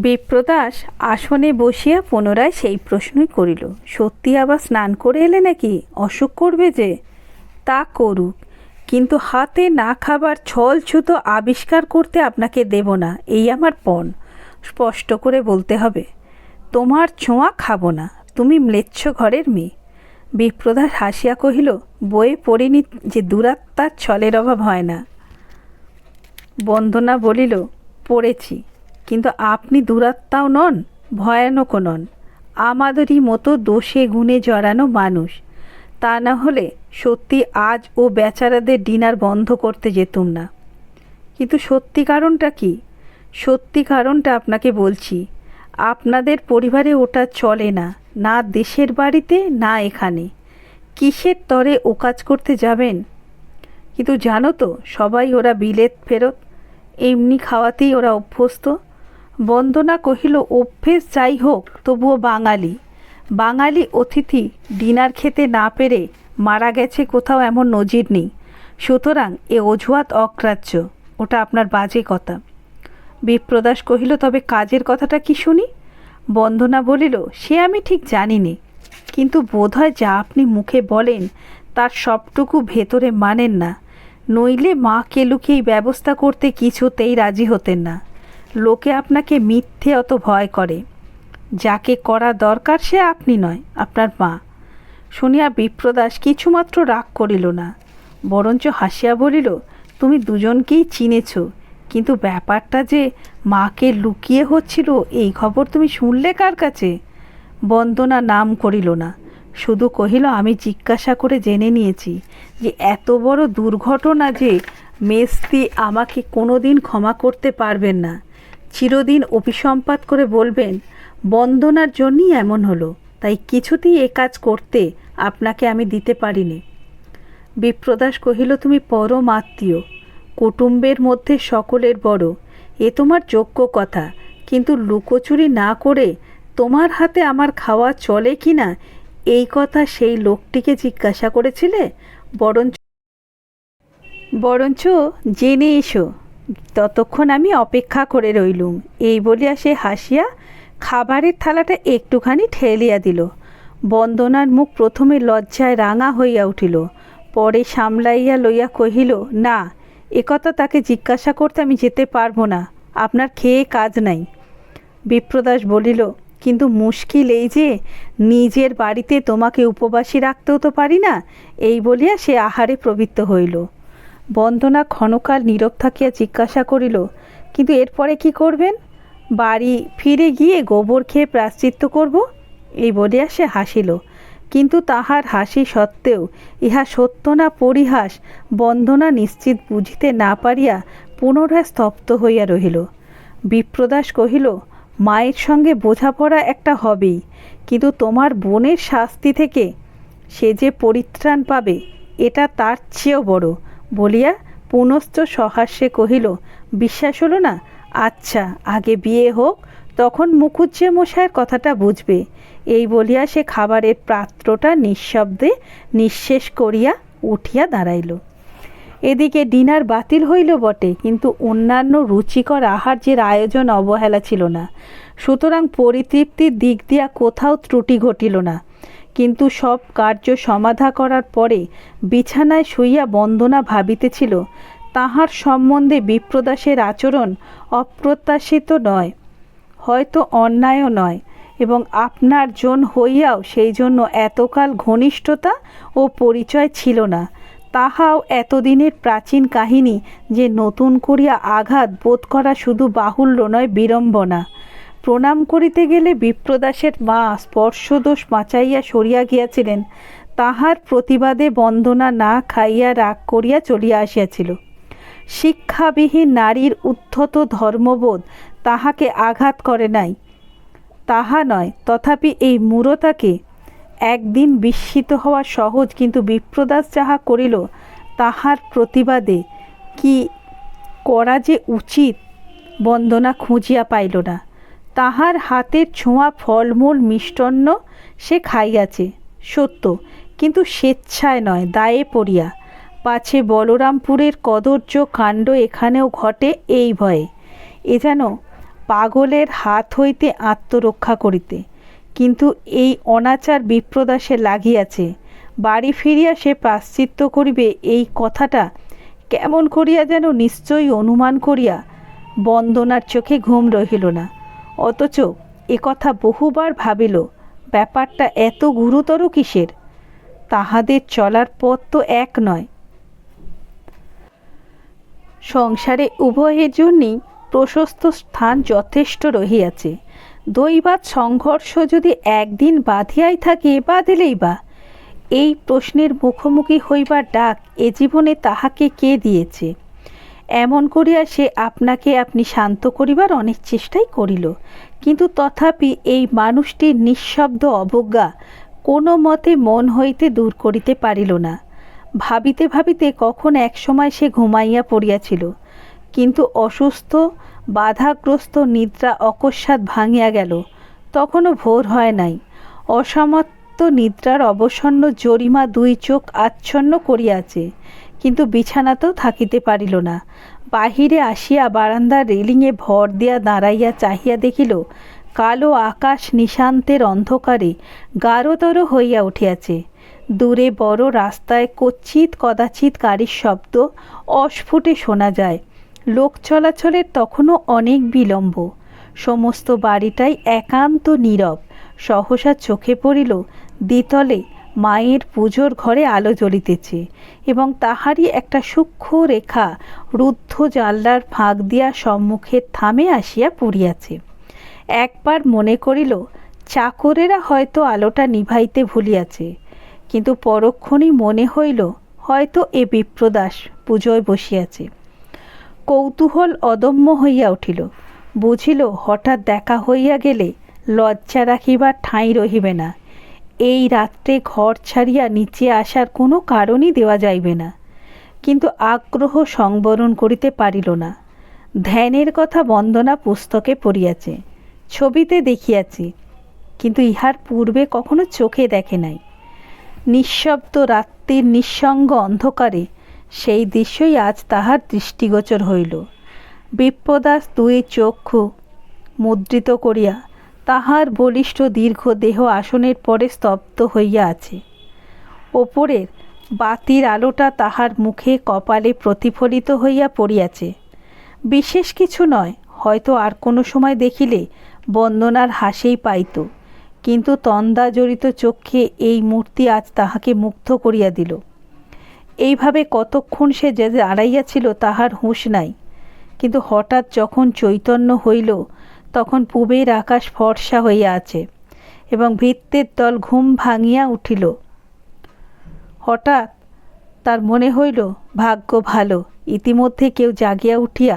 বিপ্রদাস আসনে বসিয়া পুনরায় সেই প্রশ্নই করিল, সত্যি আবার স্নান করে এলে নাকি? অসুখ করবে যে। তা করুক, কিন্তু হাতে না খাবার ছলছুতো আবিষ্কার করতে আপনাকে দেব না, এই আমার পণ। স্পষ্ট করে বলতে হবে। তোমার ছোঁয়া খাবো না, তুমি ম্লেচ্ছ ঘরের মেয়ে। বিপ্রদাস হাসিয়া কহিল, বইয়ে পড়িনি যে দুরাত্মার ছলের অভাব হয় না। বন্দনা বলিল, পড়েছি, কিন্তু আপনি দুরাত্মাও নন, ভয়ানকও নন, আমাদেরই মতো দোষে গুণে জড়ানো মানুষ। তা না হলে সত্যি আজ ও বেচারাদের ডিনার বন্ধ করতে যেতুম না। কিন্তু সত্যি কারণটা কি? সত্যি কারণটা আপনাকে বলছি। আপনাদের পরিবারে ওটা চলে না, না দেশের বাড়িতে না এখানে। কিসের তরে ও কাজ করতে যাবেন? কিন্তু জানো তো, সবাই ওরা বিলেত ফেরত, এমনি খাওয়াতেই ওরা অভ্যস্ত। বন্দনা কহিল, অভ্যেস যাই হোক, তবুও বাঙালি। বাঙালি অতিথি ডিনার খেতে না পেরে মারা গেছে কোথাও এমন নজির নেই। সুতরাং এ অজুহাত অগ্রাহ্য, ওটা আপনার বাজে কথা। বিপ্রদাস কহিল, তবে কাজের কথাটা কি শুনি? বন্দনা বলিল, সে আমি ঠিক জানি নে, কিন্তু বোধহয় যা আপনি মুখে বলেন তার সবটুকু ভেতরে মানেন না, নইলে মাকে লুকিয়ে ব্যবস্থা করতে কিছুতেই রাজি হতেন না। লোকে আপনাকে মিথ্যে অত ভয় করে। যাকে করা দরকার সে আপনি নয়, আপনার মা। শুনিয়া বিপ্রদাস কিছুমাত্র রাগ করিল না, বরঞ্চ হাসিয়া বলিল, তুমি দুজনকেই চিনেছ, কিন্তু ব্যাপারটা যে মাকে লুকিয়ে হচ্ছিল এই খবর তুমি শুনলে কার কাছে? বন্দনা নাম করিল না, শুধু কহিল, আমি জিজ্ঞাসা করে জেনে নিয়েছি যে এত বড় দুর্ঘটনা যে মেস্তি আমাকে কোনো দিন ক্ষমা করতে পারবেন না। চিরদিন অভিসম্পাত করে বলবেন, বন্দনার জন্যই এমন হলো, তাই কিছুতেই এ কাজ করতে আপনাকে আমি দিতে পারিনি। বিপ্রদাস কহিল, তুমি পরম আত্মীয়, কুটুম্বের মধ্যে সকলের বড়, এ তোমার যোগ্য কথা, কিন্তু লুকোচুরি না করে তোমার হাতে আমার খাওয়া চলে কি না এই কথা সেই লোকটিকে জিজ্ঞাসা করেছিলে? বরঞ্চ জেনে এসো, ততক্ষণ আমি অপেক্ষা করে রইলুম। এই বলিয়া সে হাসিয়া খাবারের থালাটা একটুখানি ঠেলিয়া দিল। বন্দনার মুখ প্রথমে লজ্জায় রাঙা হইয়া উঠিল, পরে সামলাইয়া লইয়া কহিল, না, একথা তাকে জিজ্ঞাসা করতে আমি যেতে পারবো না, আপনার খেয়ে কাজ নাই। বিপ্রদাস বলিল, কিন্তু মুশকিল এই যে নিজের বাড়িতে তোমাকে উপবাসী রাখতেও তো পারি না। এই বলিয়া সে আহারে প্রবৃত্ত হইল। বন্দনা ক্ষণকাল নীরব থাকিয়া জিজ্ঞাসা করিল, কিন্তু এরপরে কি করবেন? বাড়ি ফিরে গিয়ে গোবর খেয়ে প্রায়শ্চিত্ত করব, এই বলিয়া সে হাসিল। কিন্তু তাহার হাসি সত্ত্বেও ইহা সত্য না পরিহাস বন্দনা নিশ্চিত বুঝিতে না পারিয়া পুনরায় স্তব্ধ হইয়া রহিল। বিপ্রদাস কহিল, মায়ের সঙ্গে বোঝাপড়া একটা হবেই, কিন্তু তোমার বোনের শাস্তি থেকে সে যে পরিত্রাণ পাবে এটা তার চেয়েও বড়। বলিয়া পুনশ্চ সহাস্যে কহিল, বিশ্বাস হলো না? আচ্ছা, আগে বিয়ে হোক, তখন মুখুজ্জে মশাইয়ের কথাটা বুঝবে। এই বলিয়া সে খাবারের পাত্রটা নিঃশব্দে নিঃশেষ করিয়া উঠিয়া দাঁড়াইল। এদিকে ডিনার বাতিল হইল বটে, কিন্তু অন্যান্য রুচিকর আহার্যের আয়োজন অবহেলা ছিল না, সুতরাং পরিতৃপ্তির দিক দিয়া কোথাও ত্রুটি ঘটিল না। কিন্তু সব কার্য সমাধা করার পরে বিছানায় শুইয়া বন্দনা ভাবিতেছিল, তাহার সম্বন্ধে বিপ্রদাসের আচরণ অপ্রত্যাশিত নয়, হয়তো অন্যায়ও নয়, এবং আপনার জন হইয়াও সেই জন্য এতকাল ঘনিষ্ঠতা ও পরিচয় ছিল না। তাহাও এতদিনের প্রাচীন কাহিনী যে নতুন করিয়া আঘাত বোধ করা শুধু বাহুল্য নয়, বিড়ম্বনা। প্রণাম করিতে গেলে বিপ্রদাসের মা স্পর্শদোষ বাঁচাইয়া সরিয়া গিয়াছিলেন, তাহার প্রতিবাদে বন্দনা না খাইয়া রাগ করিয়া চলিয়া আসিয়াছিল। শিক্ষাবিহীন নারীর উদ্ধত ধর্মবোধ তাহাকে আঘাত করে নাই, তাহা নয়, তথাপি এই মূঢ়তাকে একদিন বিস্মিত হওয়া সহজ, কিন্তু বিপ্রদাস যাহা করিল তাহার প্রতিবাদে কি করা যে উচিত বন্দনা খুঁজিয়া পাইল না। তাহার হাতের ছোঁয়া ফলমূল মিষ্টান্ন সে খাইয়াছে সত্য, কিন্তু স্বেচ্ছায় নয়, দায়ে পড়িয়া, পাছে বলরামপুরের কদর্য কাণ্ড এখানেও ঘটে এই ভয়ে। এ যেন পাগলের হাত হইতে আত্মরক্ষা করিতে। কিন্তু এই অনাচার বিপ্রদাসে লাগিয়াছে। বাড়ি ফিরিয়া সে প্রায়শ্চিত্ত করিবে এই কথাটা কেমন করিয়া যেন নিশ্চয়ই অনুমান করিয়া বন্দনার চোখে ঘুম রহিল না। অথচ একথা বহুবার ভাবিল, ব্যাপারটা এত গুরুতর কিসের? তাহাদের চলার পথ তো এক নয়। সংসারে উভয়ের জন্যই প্রশস্ত স্থান যথেষ্ট রহিয়াছে। দৈবাৎ সংঘর্ষ যদি একদিন বাঁধিয়াই থাকে, বাঁধিলেই বা? এই প্রশ্নের মুখোমুখি হইবার ডাক এ জীবনে তাহাকে কে দিয়েছে? এমন করিয়া সে আপনাকে আপনি শান্ত করিবার অনেক চেষ্টাই করিল, কিন্তু তথাপি এই মানুষটির নিঃশব্দ অবজ্ঞা কোনো মতে মন হইতে দূর করিতে পারিল না। ভাবিতে ভাবিতে কখন এক সময় সে ঘুমাইয়া পড়িয়াছিল, কিন্তু অসুস্থ বাধাগ্রস্ত নিদ্রা অকস্মাৎ ভাঙিয়া গেল। তখনও ভোর হয় নাই। অসমাপ্ত নিদ্রার অবসন্ন জরিমা দুই চোখ আচ্ছন্ন করিয়াছে, কিন্তু বিছানাতেও থাকিতে পারিল না। বাহিরে আসিয়া বারান্দার রেলিংয়ে ভর দিয়া দাঁড়াইয়া চাহিয়া দেখিল, কালো আকাশ নিশান্তের অন্ধকারে গাঢ়তর হইয়া উঠিয়াছে। দূরে বড় রাস্তায় কচ্ছিৎ কদাচিৎ গাড়ির শব্দ অস্ফুটে শোনা যায়। লোক চলাচলের তখনও অনেক বিলম্ব। সমস্ত বাড়িটাই একান্ত নীরব। সহসা চোখে পড়িল দ্বিতলে মায়ের পুজোর ঘরে আলো জ্বলিতেছে, এবং তাহারই একটা সূক্ষ্ম রেখা রুদ্ধ জানলার ফাঁক দিয়া সম্মুখের থামে আসিয়া পড়িয়াছে। একবার মনে করিল চাকরেরা হয়তো আলোটা নিভাইতে ভুলিয়াছে, কিন্তু পরক্ষণেই মনে হইল হয়তো এ বিপ্রদাস পুজোয় বসিয়াছে। কৌতূহল অদম্য হইয়া উঠিল। বুঝিল হঠাৎ দেখা হইয়া গেলে লজ্জা রাখিবার ঠাঁই রহিবে না। এই রাত্রে ঘর ছাড়িয়া নিচে আসার কোনো কারণই দেওয়া যাইবে না। কিন্তু আগ্রহ সংবরণ করিতে পারিল না। ধ্যানের কথা বন্দনা পুস্তকে পড়িয়াছে, ছবিতে দেখিয়াছে, কিন্তু ইহার পূর্বে কখনো চোখে দেখে নাই। নিঃশব্দ রাত্রির নিঃসঙ্গ অন্ধকারে সেই দৃশ্যই আজ তাহার দৃষ্টিগোচর হইল। বিপ্রদাস দুই চক্ষু মুদ্রিত করিয়া তাহার বলিষ্ঠ দীর্ঘ দেহ আসনের পরে স্তব্ধ হইয়া আছে। ওপরের বাতির আলোটা তাহার মুখে কপালে প্রতিফলিত হইয়া পড়িয়াছে। বিশেষ কিছু নয়, হয়তো আর কোনো সময় দেখিলে বন্দনার হাসিই পাইত, কিন্তু তন্দা জড়িত চক্ষে এই মূর্তি আজ তাহাকে মুগ্ধ করিয়া দিল। এইভাবে কতক্ষণ সে যে দাঁড়াইয়াছিল তাহার হুঁশ নাই। কিন্তু হঠাৎ যখন চৈতন্য হইল, তখন পূবের আকাশ ফর্সা হইয়া আছে এবং ভৃত্যের দল ঘুম ভাঙিয়া উঠিল। হঠাৎ তার মনে হইল ভাগ্য ভালো, ইতিমধ্যে কেউ জাগিয়া উঠিয়া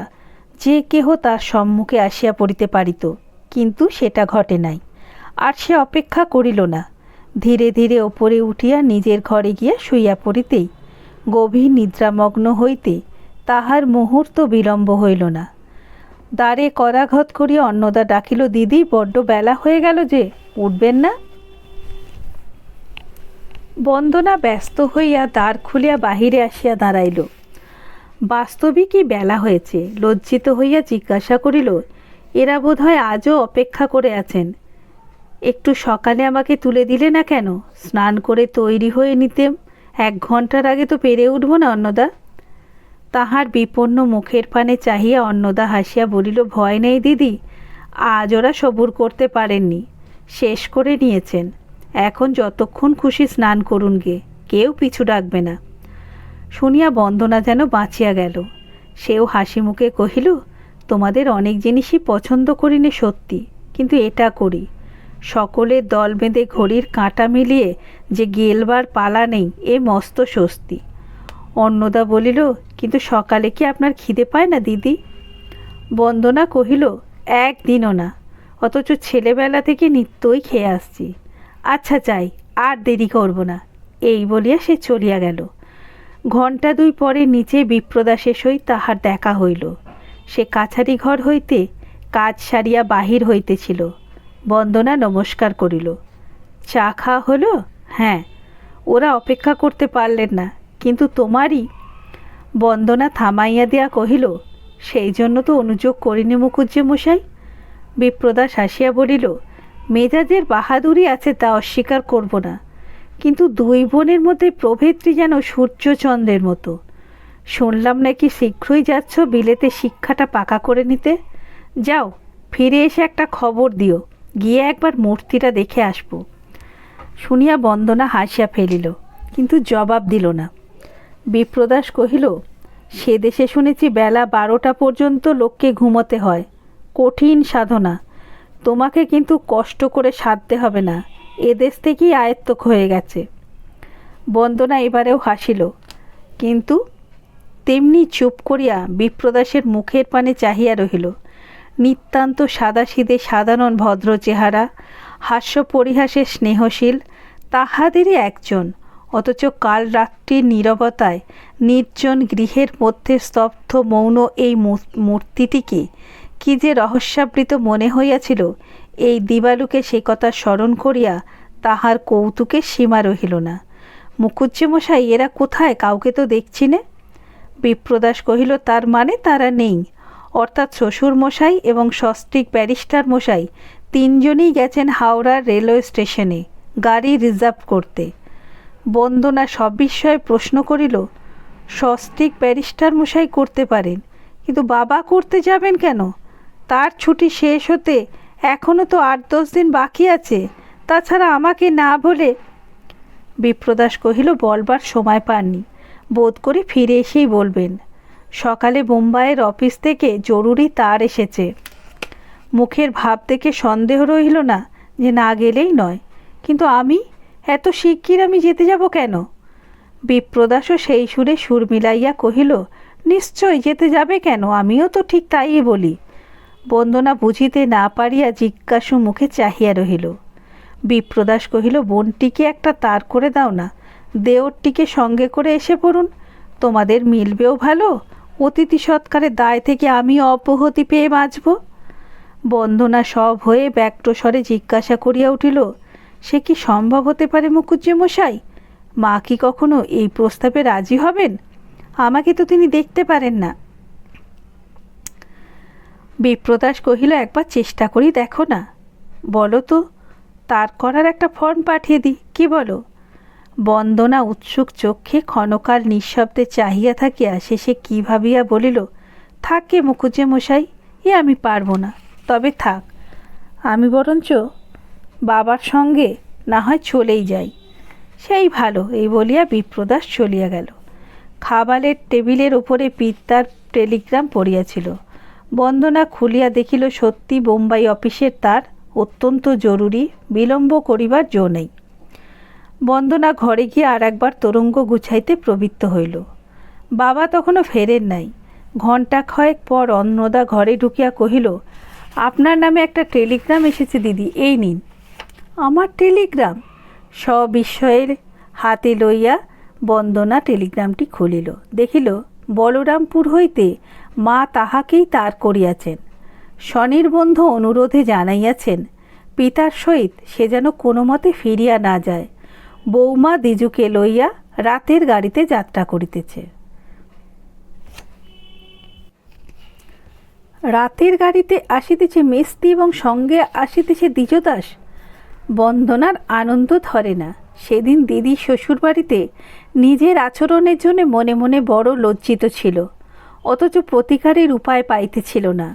যে কেহ তার সম্মুখে আসিয়া পড়িতে পারিত, কিন্তু সেটা ঘটে নাই। আর সে অপেক্ষা করিল না, ধীরে ধীরে ওপরে উঠিয়া নিজের ঘরে গিয়া শুইয়া পড়িতেই গভীর নিদ্রামগ্ন হইতে তাহার মুহূর্ত বিলম্ব হইল না। দ্বারে করাঘাত করিয়া অন্নদা ডাকিল, দিদি, বড্ড বেলা হয়ে গেল যে, উঠবেন না? বন্দনা ব্যস্ত হইয়া দ্বার খুলিয়া বাহিরে আসিয়া দাঁড়াইল। বাস্তবিকই বেলা হয়েছে। লজ্জিত হইয়া জিজ্ঞাসা করিল, এরা বোধ হয় আজও অপেক্ষা করে আছেন। একটু সকালে আমাকে তুলে দিলে না কেন? স্নান করে তৈরি হয়ে নিতেম, 1 ঘন্টার আগে তো পেরে উঠব না অন্নদা। তাহার বিপন্ন মুখের পানে চাহিয়া অন্নদা হাসিয়া বলিল, ভয় নেই দিদি, আজ ওরা সবুর করতে পারেননি, শেষ করে নিয়েছেন। এখন যতক্ষণ খুশি স্নান করুন গে, কেউ পিছু ডাকবে না। শুনিয়া বন্দনা যেন বাঁচিয়া গেল। সেও হাসি মুখে কহিল, তোমাদের অনেক জিনিসই পছন্দ করি নে সত্যি, কিন্তু এটা করি, সকলের দল বেঁধে ঘড়ির কাঁটা মিলিয়ে যে গেলবার পালা নেই, এ মস্ত স্বস্তি। অন্নদা বলিল, কিন্তু সকালে কি আপনার খিদে পায় না দিদি? বন্দনা কহিল, একদিনও না, অথচ ছেলেবেলা থেকে নিত্যই খেয়ে আসছি। আচ্ছা যাই, আর দেরি করব না। এই বলিয়া সে চলিয়া গেল। 2 ঘণ্টা পরে নিচে বিপ্রদাসের সহিত তাহার দেখা হইল। সে কাছারি ঘর হইতে কাজ সারিয়া বাহির হইতেছিল। বন্দনা নমস্কার করিল। চা খাওয়া হলো? হ্যাঁ। ওরা অপেক্ষা করতে পারলেন না, কিন্তু তোমারই। বন্দনা থামাইয়া দিয়া কহিল, সেই জন্য তো অনুযোগ করিনি মুখুজ্জে মশাই। বিপ্রদাস হাসিয়া বলিল, মেজাজের বাহাদুরি আছে, তা অস্বীকার করব না, কিন্তু 2 বোনের মধ্যে প্রভেদটি যেন সূর্যচন্দ্রের মতো। শুনলাম নাকি শীঘ্রই যাচ্ছ বিলেতে শিক্ষাটা পাকা করে নিতে। যাও, ফিরে এসে একটা খবর দিও, গিয়ে একবার মূর্তিটা দেখে আসব। শুনিয়া বন্দনা হাসিয়া ফেলিল, কিন্তু জবাব দিল না। বিপ্রদাস কহিল, সে দেশে শুনেছি বেলা 12টা পর্যন্ত লোককে ঘুমোতে হয়, কঠিন সাধনা। তোমাকে কিন্তু কষ্ট করে সাধতে হবে না, এদেশ থেকেই আয়ত্ত হয়ে গেছে। বন্দনা এবারেও হাসিল, কিন্তু তেমনি চুপ করিয়া বিপ্রদাসের মুখের পানে চাহিয়া রহিল। নিতান্ত সাদাসিধে সাধারণ ভদ্র চেহারা, হাস্য পরিহাসের স্নেহশীল, তাহাদেরই একজন, অথচ কাল রাত্রির নীরবতায় নির্জন গৃহের মধ্যে স্তব্ধ মৌন এই মূর্তিটিকে কি যে রহস্যাবৃত মনে হইয়াছিল, এই দিবালুকে সে কথা স্মরণ করিয়া তাহার কৌতুকের সীমা রহিল না। মুখুজ্জে মশাই, এরা কোথায়? কাউকে তো দেখছি নে। বিপ্রদাস কহিল, তার মানে তারা নেই, অর্থাৎ শ্বশুর মশাই এবং সস্ত্রীক ব্যারিস্টার মশাই 3 জনই গেছেন হাওড়ার রেলওয়ে স্টেশনে গাড়ি রিজার্ভ করতে। বন্দনা সবিস্ময়ে প্রশ্ন করিল, সস্ত্রীক ব্যারিস্টার মশাই করতে পারেন, কিন্তু বাবা করতে যাবেন কেন? তার ছুটি শেষ হতে এখনও তো 8-10 দিন বাকি আছে, তাছাড়া আমাকে না বলে। বিপ্রদাস কহিল, বলবার সময় পাননি, বোধ করে ফিরে এসেই বলবেন। সকালে বোম্বাইয়ের অফিস থেকে জরুরি তার এসেছে। মুখের ভাব দেখে সন্দেহ রহিল না যে না গেলেই নয়, কিন্তু আমি এত শিগগির আমি যেতে যাব কেন? বিপ্রদাসও সেই সুরে সুর মিলাইয়া কহিল, নিশ্চয় যেতে যাবে কেন, আমিও তো ঠিক তাই বলি। বন্দনা বুঝিতে না পারিয়া জিজ্ঞাসু মুখে চাহিয়া রহিল। বিপ্রদাস কহিল, বোনটিকে একটা তার করে দাও না, দেওরটিকে সঙ্গে করে এসে পড়ুন, তোমাদের মিলবেও ভালো, অতিথি সৎকারের দায় থেকে আমিও অব্যাহতি পেয়ে বাঁচব। বন্দনা সব হয়ে ব্যক্তস্বরে জিজ্ঞাসা করিয়া উঠিল, সে কি সম্ভব হতে পারে মুখুজ্জে মশাই? মা কি কখনো এই প্রস্তাবে রাজি হবেন? আমাকে তো তিনি দেখতে পারেন না। বিপ্রদাস কহিল, একবার চেষ্টা করি দেখো না। বলো তো, তার করার একটা ফর্ম পাঠিয়ে দিই, কি বলো? বন্দনা উৎসুক চক্ষে ক্ষণকাল নিঃশব্দে চাহিয়া থাকিয়া শেষে কি ভাবিয়া বলিল, থাকে মুখুজ্জে মশাই, এ আমি পারবো না, তবে থাক, আমি বরঞ্চ বাবার সঙ্গে না হয় চলেই যাই। সেই ভালো, এই বলিয়া বিপ্রদাস চলিয়া গেল। খাবারের টেবিলের উপরে পিতার টেলিগ্রাম পড়িয়াছিল। বন্দনা খুলিয়া দেখিল সত্যি বোম্বাই অফিসের তার, অত্যন্ত জরুরি, বিলম্ব করিবার জো নেই। বন্দনা ঘরে গিয়ে আর একবার তরঙ্গ গুছাইতে প্রবৃত্ত হইল। বাবা তখনও ফেরেন নাই। ঘণ্টা ক্ষয়েক পর অন্নদা ঘরে ঢুকিয়া কহিল, আপনার নামে একটা টেলিগ্রাম এসেছে দিদি, এই নিন। আমার টেলিগ্রাম? সবিস্ময়ের হাতে লইয়া বন্দনা টেলিগ্রামটি খুলিল। দেখিল বলরামপুর হইতে মা তাহাকেই তার করিয়াছেন। স্বনির্বন্ধ অনুরোধে জানাইয়াছেন পিতার সহিত সে যেন কোনো মতে ফিরিয়া না যায়, বৌমা দিজুকে লইয়া রাতের গাড়িতে যাত্রা করিতেছে। রাতের গাড়িতে আসিতেছে মেস্তি এবং সঙ্গে আসিতেছে দ্বিজদাস। বন্দনার আনন্দ ধরে না। সেদিন দিদি শ্বশুরবাড়িতে নিজের আচরণের জন্য মনে মনে বড় লজ্জিত ছিল, অথচ প্রতিকারের উপায় পাইতেছিল না।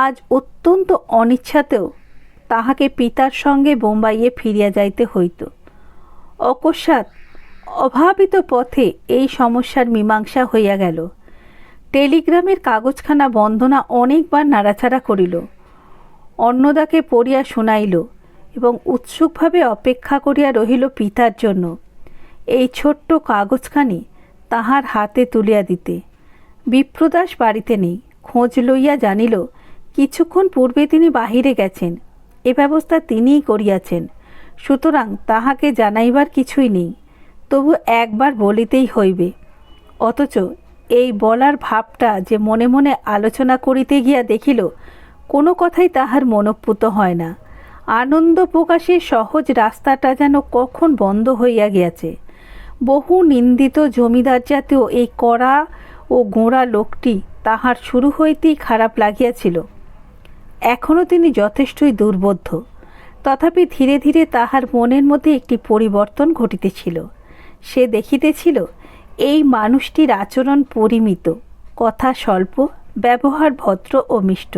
আজ অত্যন্ত অনিচ্ছাতেও তাহাকে পিতার সঙ্গে বোম্বাইয়ে ফিরিয়া যাইতে হইত। অকস্মাৎ অভাবিত পথে এই সমস্যার মীমাংসা হইয়া গেল। টেলিগ্রামের কাগজখানা বন্দনা অনেকবার নাড়াচাড়া করিল, অন্নদাকে পড়িয়া শুনাইল এবং উৎসুকভাবে অপেক্ষা করিয়া রহিল পিতার জন্য এই ছোট্ট কাগজখানি তাহার হাতে তুলিয়া দিতে। বিপ্রদাস বাড়িতে নেই। খোঁজ লইয়া জানিল কিছুক্ষণ পূর্বে তিনি বাহিরে গেছেন, এ ব্যবস্থা তিনিই করিয়াছেন, সুতরাং তাহাকে জানাইবার কিছুই নেই। তবু একবার বলিতেই হইবে। অথচ এই বলার ভাবটা যে মনে মনে আলোচনা করিতে গিয়া দেখিল কোনো কথাই তাহার মনোপুত হয় না। আনন্দ প্রকাশের সহজ রাস্তাটা যেন কখন বন্ধ হইয়া গিয়াছে। বহু নিন্দিত জমিদার জাতীয় এই কড়া ও গোঁড়া লোকটি তাহার শুরু হইতেই খারাপ লাগিয়াছিল। এখনও তিনি যথেষ্টই দুর্বোধ্য, তথাপি ধীরে ধীরে তাহার মনের মধ্যে একটি পরিবর্তন ঘটিতেছিল। সে দেখিতেছিল এই মানুষটির আচরণ পরিমিত, কথা স্বল্প, ব্যবহার ভদ্র ও মিষ্ট,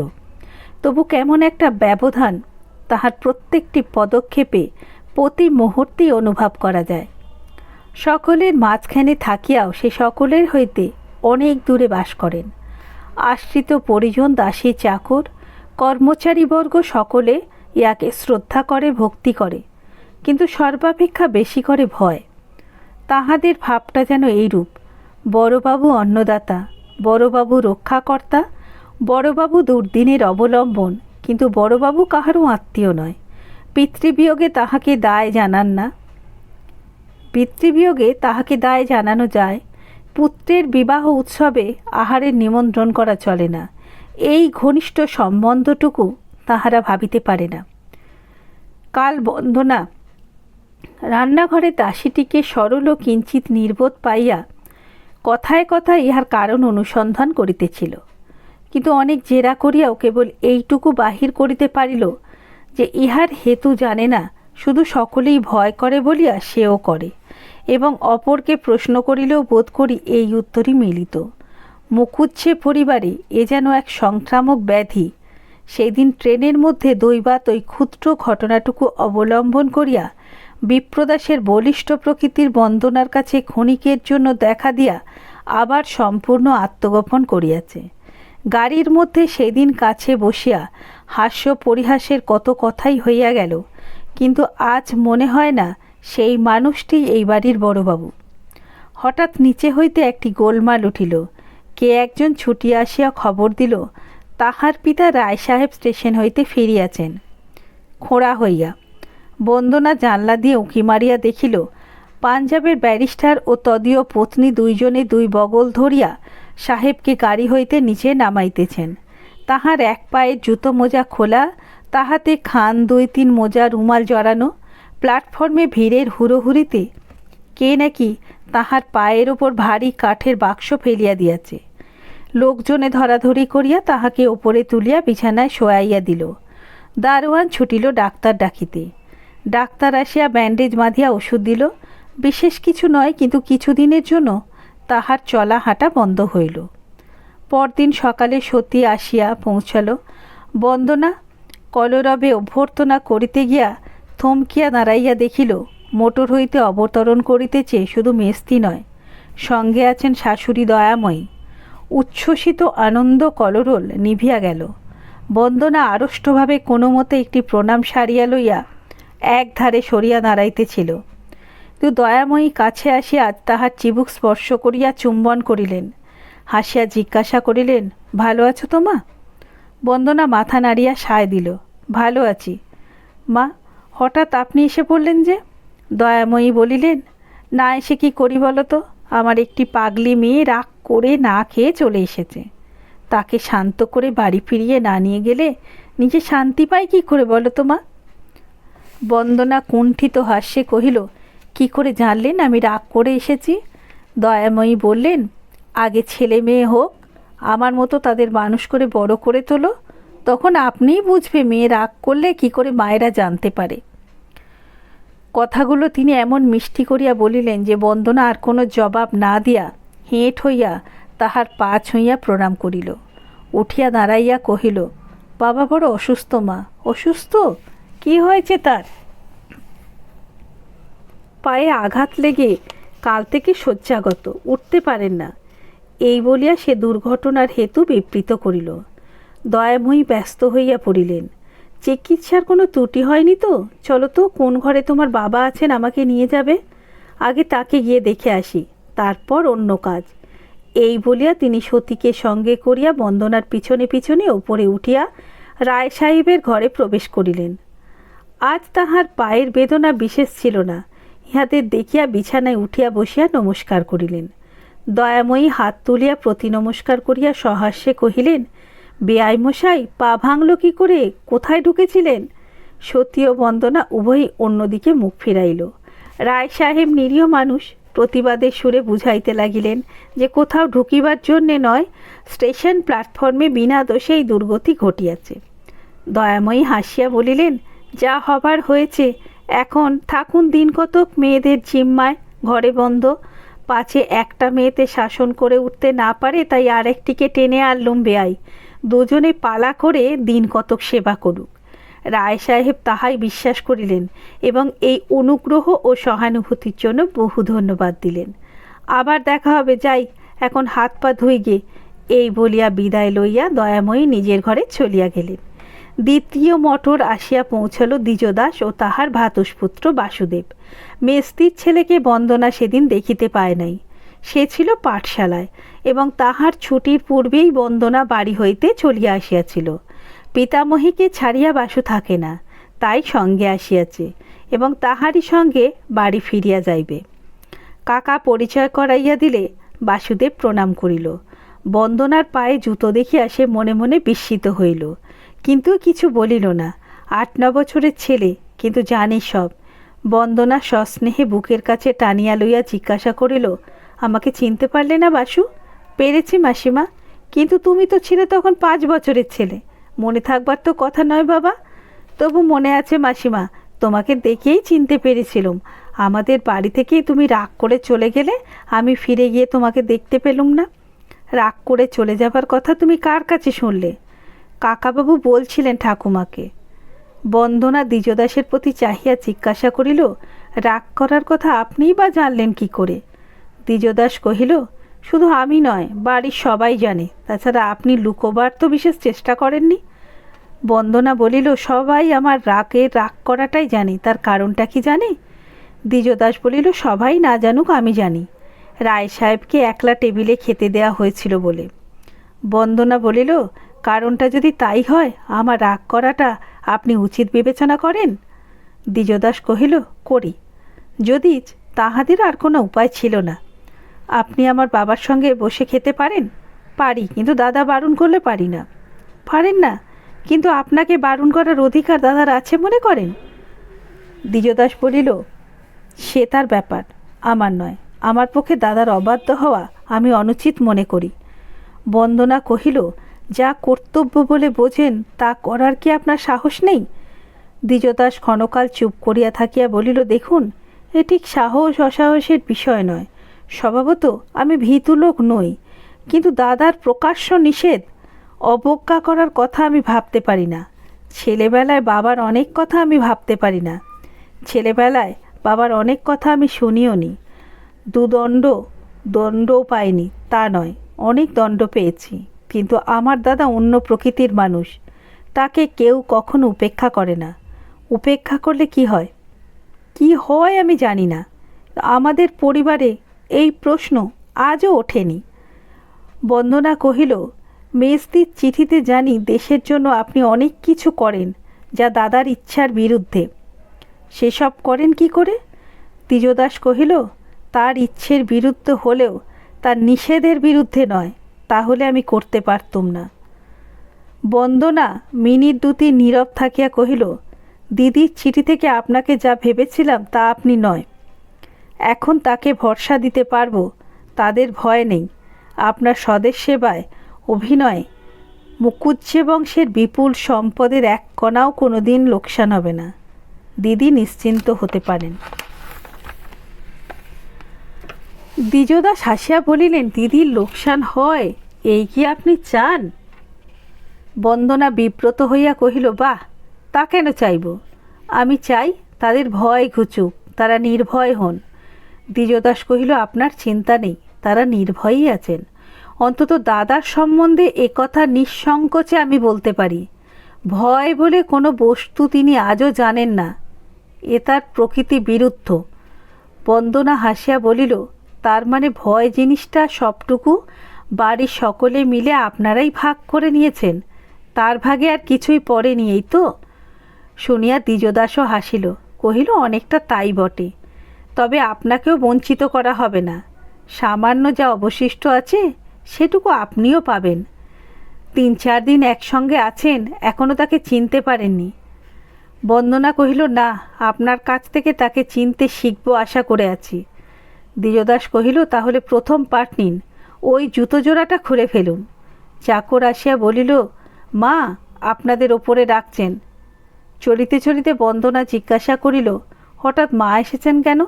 তবু কেমন একটা ব্যবধান তাহার প্রত্যেকটি পদক্ষেপে প্রতি মুহূর্তেই অনুভব করা যায়। সকলের মাঝখানে থাকিয়াও সে সকলের হইতে অনেক দূরে বাস করেন। আশ্রিত পরিজন, দাসী, চাকর, কর্মচারীবর্গ সকলে ইয়াকে শ্রদ্ধা করে, ভক্তি করে, কিন্তু সর্বাপেক্ষা বেশি করে ভয়। তাহাদের ভাবটা যেন এইরূপ, বড়বাবু অন্নদাতা, বড়বাবু রক্ষাকর্তা, বড়বাবু দুর্দিনের অবলম্বন, কিন্তু বড়বাবু কাহারও আত্মীয় নয়। পিতৃবিয়োগে তাহাকে দায় জানান না, পিতৃবিয়োগে তাহাকে দায় জানানো যায়, পুত্রের বিবাহ উৎসবে আহারের নিমন্ত্রণ করা চলে না, এই ঘনিষ্ঠ সম্বন্ধটুকু তাহারা ভাবিতে পারে না। কাল বন্দনা রান্নাঘরে দাসীটিকে সরল ও কিঞ্চিত নির্বোধ পাইয়া কথায় কথায় ইহার কারণ অনুসন্ধান করিতেছিল, কিন্তু অনেক জেরা করিয়াও কেবল এইটুকু বাহির করিতে পারিল যে ইহার হেতু জানে না, শুধু সকলেই ভয় করে বলিয়া সেও করে, এবং অপরকে প্রশ্ন করিলেও বোধ করি এই উত্তরই মিলিত। মুখুজ্জে পরিবারে এ যেন এক সংক্রামক ব্যাধি। সেই দিন ট্রেনের মধ্যে দৈবাত ওই ক্ষুদ্র ঘটনাটুকু অবলম্বন করিয়া বিপ্রদাসের বলিষ্ঠ প্রকৃতির বন্দনার কাছে ক্ষণিকের জন্য দেখা দিয়া আবার সম্পূর্ণ আত্মগোপন করিয়াছে। গাড়ির মধ্যে সেদিন কাছে বসিয়া হাস্য পরিহাসের কত কথাই হইয়া গেল, কিন্তু আজ মনে হয় না সেই মানুষটি এই বাড়ির বড়বাবু। হঠাৎ নিচে হইতে একটি গোলমাল উঠিল। কে একজন ছুটিয়া আসিয়া খবর দিল তাহার পিতা রায় সাহেব স্টেশন হইতে ফিরিয়াছেন খোঁড়া হইয়া। বন্দনা জানলা দিয়ে উঁকি মারিয়া দেখিল পাঞ্জাবের ব্যারিস্টার ও তদীয় পত্নী দুইজনে দুই বগল ধরিয়া সাহেবকে গাড়ি হইতে নিচে নামাইতেছেন। তাহার এক পায়ের জুতো মোজা খোলা, তাহাতে খান 2-3 মোজা রুমাল জড়ানো। প্ল্যাটফর্মে ভিড়ের হুড়োহুড়িতে কে নাকি তাহার পায়ের ওপর ভারী কাঠের বাক্স ফেলিয়া দিয়াছে। লোকজনে ধরাধরি করিয়া তাহাকে ওপরে তুলিয়া বিছানায় শোয়াইয়া দিল। দারোয়ান ছুটিল ডাক্তার ডাকিতে। ডাক্তার আসিয়া ব্যান্ডেজ বাঁধিয়া ওষুধ দিল। বিশেষ কিছু নয়, কিন্তু কিছুদিনের জন্য তাহার চলা হাঁটা বন্ধ হইল। পরদিন সকালে সতী আসিয়া পৌঁছাল। বন্দনা কলরবে অভ্যর্থনা করিতে গিয়া থমকিয়া দাঁড়াইয়া দেখিল মোটর হইতে অবতরণ করিতেছে শুধু মেস্তি নয়, সঙ্গে আছেন শাশুড়ি দয়াময়ী। উচ্ছ্বসিত আনন্দ কলরোল নিভিয়া গেল। বন্দনা আড়ষ্টভাবে কোনো মতে একটি প্রণাম সারিয়া লইয়া এক ধারে সরিয়া দাঁড়াইতেছিল। কিন্তু দয়াময়ী কাছে আসিয়া তাহার চিবুক স্পর্শ করিয়া চুম্বন করিলেন। হাসিয়া জিজ্ঞাসা করিলেন, ভালো আছো তো মা? বন্দনা মাথা নাড়িয়া সায় দিল, ভালো আছি মা। হঠাৎ আপনি এসে পড়লেন যে? দয়াময়ী বলিলেন, না এসে কি করি বলো তো? আমার একটি পাগলি মেয়ে রাগ করে না খেয়ে চলে এসেছে। তাকে শান্ত করে বাড়ি ফিরিয়ে না নিয়ে গেলে নিজে শান্তি পাই কী করে বলো তো মা? বন্দনা কুণ্ঠিত হাস্যে কহিল, কি করে জানলেন আমি রাগ করে এসেছি? দয়াময়ী বললেন, আগে ছেলে মেয়ে হোক, আমার মতো তাদের মানুষ করে বড় করে তোলো, তখন আপনিই বুঝবে মেয়ে রাগ করলে কি করে মায়েরা জানতে পারে। কথাগুলো তিনি এমন মিষ্টি করিয়া বলিলেন যে বন্দনা আর কোনো জবাব না দিয়া হেঁট হইয়া তাহার পা ছুঁইয়া প্রণাম করিল। উঠিয়া দাঁড়াইয়া কহিল, বাবা বড় অসুস্থ মা। অসুস্থ? কি হয়েছে তার? পায়ে আঘাত লেগে কাল থেকে শয্যাগত, উঠতে পারেন না। এই বলিয়া সে দুর্ঘটনার হেতু বিবৃত করিল। দয়াময়ী ব্যস্ত হইয়া পড়িলেন, চিকিৎসার কোনো ত্রুটি হয়নি তো? চলো তো, কোন ঘরে তোমার বাবা আছেন, আমাকে নিয়ে যাবে। আগে তাকে গিয়ে দেখে আসি, তারপর অন্য কাজ। এই বলিয়া তিনি সতীকে সঙ্গে করিয়া বন্দনার পিছনে পিছনে ওপরে উঠিয়া রায় সাহেবের ঘরে প্রবেশ করিলেন। আজ তাহার পায়ের বেদনা বিশেষ ছিল না। ইহাদের দেখিয়া বিছানায় উঠিয়া বসিয়া নমস্কার করিলেন। দয়াময়ী হাত তুলিয়া প্রতি নমস্কার করিয়া সহাস্যে কহিলেন, বেআই মশাই, পা ভাঙল কি করে? কোথায় ঢুকেছিলেন? সতী ও বন্দনা উভয়ই অন্যদিকে মুখ ফিরাইল। রায় সাহেব নিরীহ মানুষ, প্রতিবাদের সুরে বুঝাইতে লাগিলেন যে কোথাও ঢুকিবার জন্যে নয়, স্টেশন প্ল্যাটফর্মে বিনা দোষে এই দুর্গতি ঘটিয়াছে। দয়াময়ী হাসিয়া বলিলেন, যা হবার হয়েছে, এখন থাকুন দিন কতক মেয়েদের জিম্মায়, ঘরে বন্ধ। পাছে একটা মেয়েতে শাসন করে উঠতে না পারে, তাই আরেকটিকে টেনে আনলুম বেআই। দুজনে পালা করে দিন কতক সেবা করুক। রায় সাহেব তাহাই বিশ্বাস করিলেন এবং এই অনুগ্রহ ও সহানুভূতির জন্য বহু ধন্যবাদ দিলেন। আবার দেখা হবে, যাই, এখন হাত পা ধুই গে। এই বলিয়া বিদায় লইয়া দয়াময়ী নিজের ঘরে চলিয়া গেলেন। দ্বিতীয় মোটর আসিয়া পৌঁছল দ্বিজদাস ও তাহার ভ্রাতুষ্পুত্র বাসুদেব। মেস্তির ছেলেকে বন্দনা সেদিন দেখিতে পায় নাই। সে ছিল পাঠশালায় এবং তাহার ছুটির পূর্বেই বন্দনা বাড়ি হইতে চলিয়া আসিয়াছিল। পিতামহীকে ছাড়িয়া বাসু থাকে না, তাই সঙ্গে আসিয়াছে এবং তাহারই সঙ্গে বাড়ি ফিরিয়া যাইবে। কাকা পরিচয় করাইয়া দিলে বাসুদেব প্রণাম করিল। বন্দনার পায়ে জুতো দেখিয়া সে মনে মনে বিস্মিত হইল, কিন্তু কিছু বলিল না। 8-9 বছরের ছেলে, কিন্তু জানে সব। বন্দনা সস্নেহে বুকের কাছে টানিয়া লইয়া জিজ্ঞাসা করিল, আমাকে চিনতে পারলে না বাসু? পেরেছি মাসিমা, কিন্তু তুমি তো ছিলে তখন 5 বছরের ছেলে। মনে থাকবার তো কথা নয় বাবা। তবু মনে আছে মাসিমা, তোমাকে দেখেই চিনতে পেরেছিলুম। আমাদের বাড়ি থেকেই তুমি রাগ করে চলে গেলে, আমি ফিরে গিয়ে তোমাকে দেখতে পেলুম না। রাগ করে চলে যাবার কথা তুমি কার কাছে শুনলে? কাকাবাবু বলছিলেন ঠাকুমাকে। বন্দনা দ্বিজদাসের প্রতি চাহিয়া জিজ্ঞাসা করিল, রাগ করার কথা আপনিই বা জানলেন কি করে? দ্বিজদাস কহিল, শুধু আমি নয়, বাড়ির সবাই জানে। তাছাড়া আপনি লুকোবার তো বিশেষ চেষ্টা করেননি। বন্দনা বলিল, সবাই আমার রাগ করাটাই জানে, তার কারণটা কি জানে? দ্বিজদাস বলিল, সবাই না জানুক, আমি জানি। রায় সাহেবকে একলা টেবিলে খেতে দেয়া হয়েছিল বলে। বন্দনা বলিল, কারণটা যদি তাই হয়, আমার রাগ করাটা আপনি উচিত বিবেচনা করেন? দ্বিজদাস কহিল, করি, যদি তাহাদের আর কোনো উপায় ছিল না। আপনি আমার বাবার সঙ্গে বসে খেতে পারেন? পারি, কিন্তু দাদা বারণ করলে পারি না। পারেন না, কিন্তু আপনাকে বারণ করার অধিকার দাদার আছে মনে করেন? দ্বিজদাস বলিল, সে তার ব্যাপার, আমার নয়। আমার পক্ষে দাদার অবাধ্য হওয়া আমি অনুচিত মনে করি। বন্দনা কহিল, যা কর্তব্য বলে বোঝেন তা করার কি আপনার সাহস নেই? দ্বিজদাস ক্ষণকাল চুপ করিয়া থাকিয়া বলিল, দেখুন, এ ঠিক সাহস অসাহসের বিষয় নয়। স্বভাবত আমি ভীতু লোক নই, কিন্তু দাদার প্রকাশ্য নিষেধ অবজ্ঞা করার কথা আমি ভাবতে পারি না। ছেলেবেলায় বাবার অনেক কথা আমি ভাবতে পারি না। ছেলেবেলায় বাবার অনেক কথা আমি শুনিও নি। দণ্ডও পাইনি তা নয়, অনেক দণ্ড পেয়েছি, কিন্তু আমার দাদা অন্য প্রকৃতির মানুষ। তাকে কেউ কখনো উপেক্ষা করে না। উপেক্ষা করলে কি হয়? কি হয় আমি জানি না। আমাদের পরিবারে এই প্রশ্ন আজও ওঠেনি। বন্দনা কহিল, মেজদির চিঠিতে জানি দেশের জন্য আপনি অনেক কিছু করেন যা দাদার ইচ্ছার বিরুদ্ধে। সেসব করেন কি করে? দ্বিজদাস কহিল, তার ইচ্ছের বিরুদ্ধে হলেও তার নিষেধের বিরুদ্ধে নয়, তাহলে আমি করতে পারতুম না। বন্দনা মিনিট দুটি নীরব থাকিয়া কহিল, দিদির চিঠি থেকে আপনাকে যা ভেবেছিলাম তা আপনি নয়। এখন তাকে ভরসা দিতে পারবো, তাদের ভয় নেই। আপনার স্বদেশ সেবায় অভিনয় মুকুজ্জে বংশের বিপুল সম্পদের এক কণাও কোনো দিন লোকসান হবে না। দিদি নিশ্চিন্ত হতে পারেন। দ্বিজদাস হাসিয়া বলিলেন, দিদির লোকসান হয় এই কি আপনি চান? বন্দনা বিব্রত হইয়া কহিল, বাহ, তা কেন চাইব? আমি চাই তাদের ভয় ঘুচুক, তারা নির্ভয় হন। দ্বিজদাস কহিল, আপনার চিন্তা নেই, তারা নির্ভয়ই আছেন। অন্তত দাদার সম্বন্ধে একথা নিঃসংকোচে আমি বলতে পারি। ভয় বলে কোনো বস্তু তিনি আজও জানেন না, এ তার প্রকৃতি বিরুদ্ধ। বন্দনা হাসিয়া বলিল, তার মানে ভয় জিনিসটা সবটুকু বাড়ির সকলে মিলে আপনারাই ভাগ করে নিয়েছেন, তার ভাগে আর কিছুই পড়েনি, এই তো? শুনিয়া দ্বিজদাসও হাসিল, কহিল, অনেকটা তাই বটে, তবে আপনাকেও বঞ্চিত করা হবে না। সামান্য যা অবশিষ্ট আছে সেটুকু আপনিও পাবেন। 3-4 দিন একসঙ্গে আছেন, এখনও তাকে চিনতে পারেননি। বন্দনা কহিল, না, আপনার কাছ থেকে তাকে চিনতে শিখব আশা করে আছি। দ্বিজদাস কহিল, তাহলে প্রথম পাঠ নিন, ওই জুতো জোড়াটা খুলে ফেলুন। চাকর আসিয়া বলিল, মা আপনাদের ওপরে ডাকছেন। চলিতে চলিতে বন্দনা জিজ্ঞাসা করিল, হঠাৎ মা এসেছেন কেন?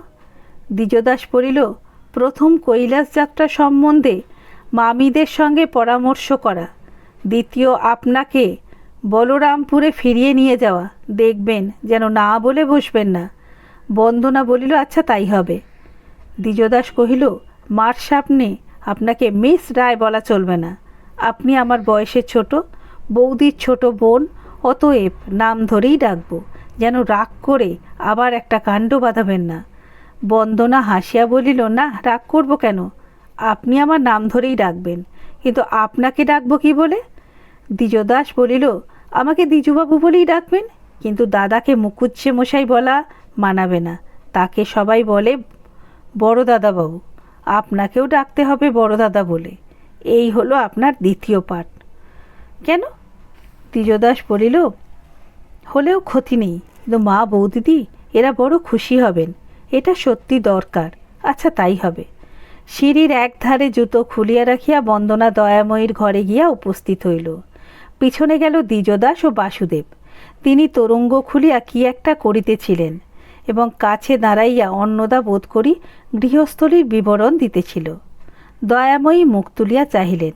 দ্বিজদাস বলিল, প্রথম কৈলাস যাত্রা সম্বন্ধে মামিদের সঙ্গে পরামর্শ করা, দ্বিতীয় আপনাকে বলরামপুরে ফিরিয়ে নিয়ে যাওয়া। দেখবেন যেন না বলে বসবেন না। বন্দনা বলিল, আচ্ছা তাই হবে। দ্বিজদাস কহিল, মার সামনে আপনাকে মিস রায় বলা চলবে না। আপনি আমার বয়সে ছোট, বৌদির ছোট বোন, অতএব নাম ধরেই ডাকবো, যেন রাগ করে আবার একটা কাণ্ড বাঁধাবেন না। বন্দনা হাসিয়া বলিল, না, রাগ করব কেন? আপনি আমার নাম ধরেই ডাকবেন, কিন্তু আপনাকে ডাকবো কি বলে? দ্বিজদাস বলিল, আমাকে দ্বিজুবাবু বলেই ডাকবেন, কিন্তু দাদাকে মুকুজ্জে মশাই বলা মানাবে না, তাকে সবাই বলে বড় দাদাবাবু। আপনাকেও ডাকতে হবে বড় দাদা বলে। এই হলো আপনার দ্বিতীয় পাঠ। কেন? দ্বিজদাস বলিল, হলেও ক্ষতি নেই, কিন্তু মা বৌদিদি এরা বড় খুশি হবেন, এটা সত্যি দরকার। আচ্ছা তাই হবে। সিঁড়ির একধারে জুতো খুলিয়া রাখিয়া বন্দনা দয়াময়ীর ঘরে গিয়া উপস্থিত হইল। পিছনে গেল দ্বিজদাস ও বাসুদেব। তিনি তরঙ্গ খুলিয়া কি একটা করিতেছিলেন এবং কাছে দাঁড়াইয়া অন্নদা বোধ করি গৃহস্থলীর বিবরণ দিতেছিল। দয়াময়ী মুখ তুলিয়া চাহিলেন,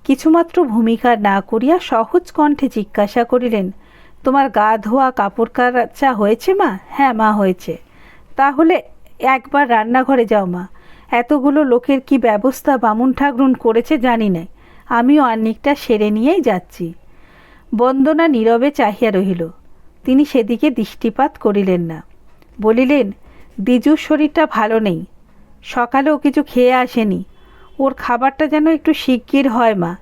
কিছুমাত্র ভূমিকা না করিয়া সহজ কণ্ঠে জিজ্ঞাসা করিলেন, তোমার গা ধোয়া কাপড় কাচা হয়েছে মা? হ্যাঁ মা, হয়েছে। তাহলে একবার রান্নাঘরে যাও মা। এতগুলো লোকের কি ব্যবস্থা বামুন ঠাকরুন করেছে জানি না, আমিও আহ্নিকটা সেরে নিয়েই যাচ্ছি। বন্দনা নীরবে চাহিয়া রহিল। তিনি সেদিকে দৃষ্টিপাত করিলেন না। বলিলেন, দ্বিজুর শরীরটা ভালো নেই, সকালেও কিছু খেয়ে আসেনি, ওর খাবারটা যেন একটু শিগগির হয় মা।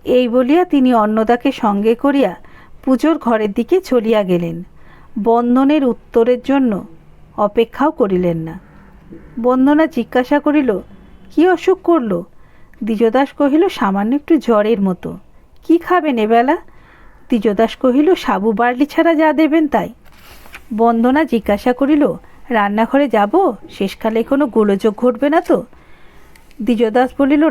এই বলিয়া তিনি অন্নদাকে সঙ্গে করিয়া পুজোর ঘরের দিকে চলিয়া গেলেন। বন্দনের উত্তরের জন্য অপেক্ষাও করিলেন না। বন্দনা জিজ্ঞাসা করিল, কি অসুখ করল? দ্বিজদাস কহিল, সামান্য একটু জ্বরের মতো। কি খাবেন এবেলা? দ্বিজদাস কহিল, সাবু বার্লি ছাড়া যা দেবেন তাই। বন্দনা জিজ্ঞাসা করিল, রান্নাঘরে যাব? শেষকালে কোনো গোলযোগ ঘটবে না তো? দ্বিজদাস বলিল,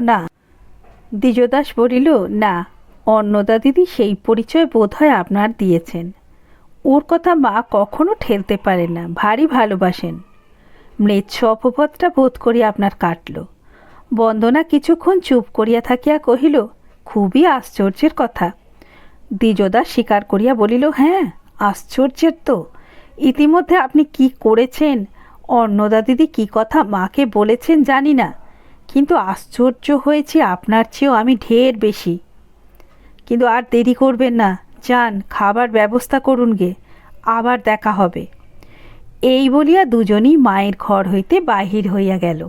না। অন্নদা দিদি সেই পরিচয় বোধ হয় আপনার দিয়েছেন। ওর কথা মা কখনো ঠেলতে পারেন না, ভারী ভালোবাসেন। ম্লেচ্ছ অপবাদটা বোধ করি আপনার কাটল। বন্দনা কিছুক্ষণ চুপ করিয়া থাকিয়া কহিল, খুবই আশ্চর্যের কথা। দ্বিজদাস স্বীকার করিয়া বলিল, হ্যাঁ, আশ্চর্যের তো। ইতিমধ্যে আপনি কি করেছেন, অন্নদা দিদি কী কথা মাকে বলেছেন জানি না, কিন্তু আশ্চর্য হয়েছি আপনার চেয়েও আমি ঢের বেশি। কিন্তু আর দেরি করবেন না, যান খাবার ব্যবস্থা করুন গে, আবার দেখা হবে। এই বলিয়া দুজনই মায়ের ঘর হইতে বাহির হইয়া গেল।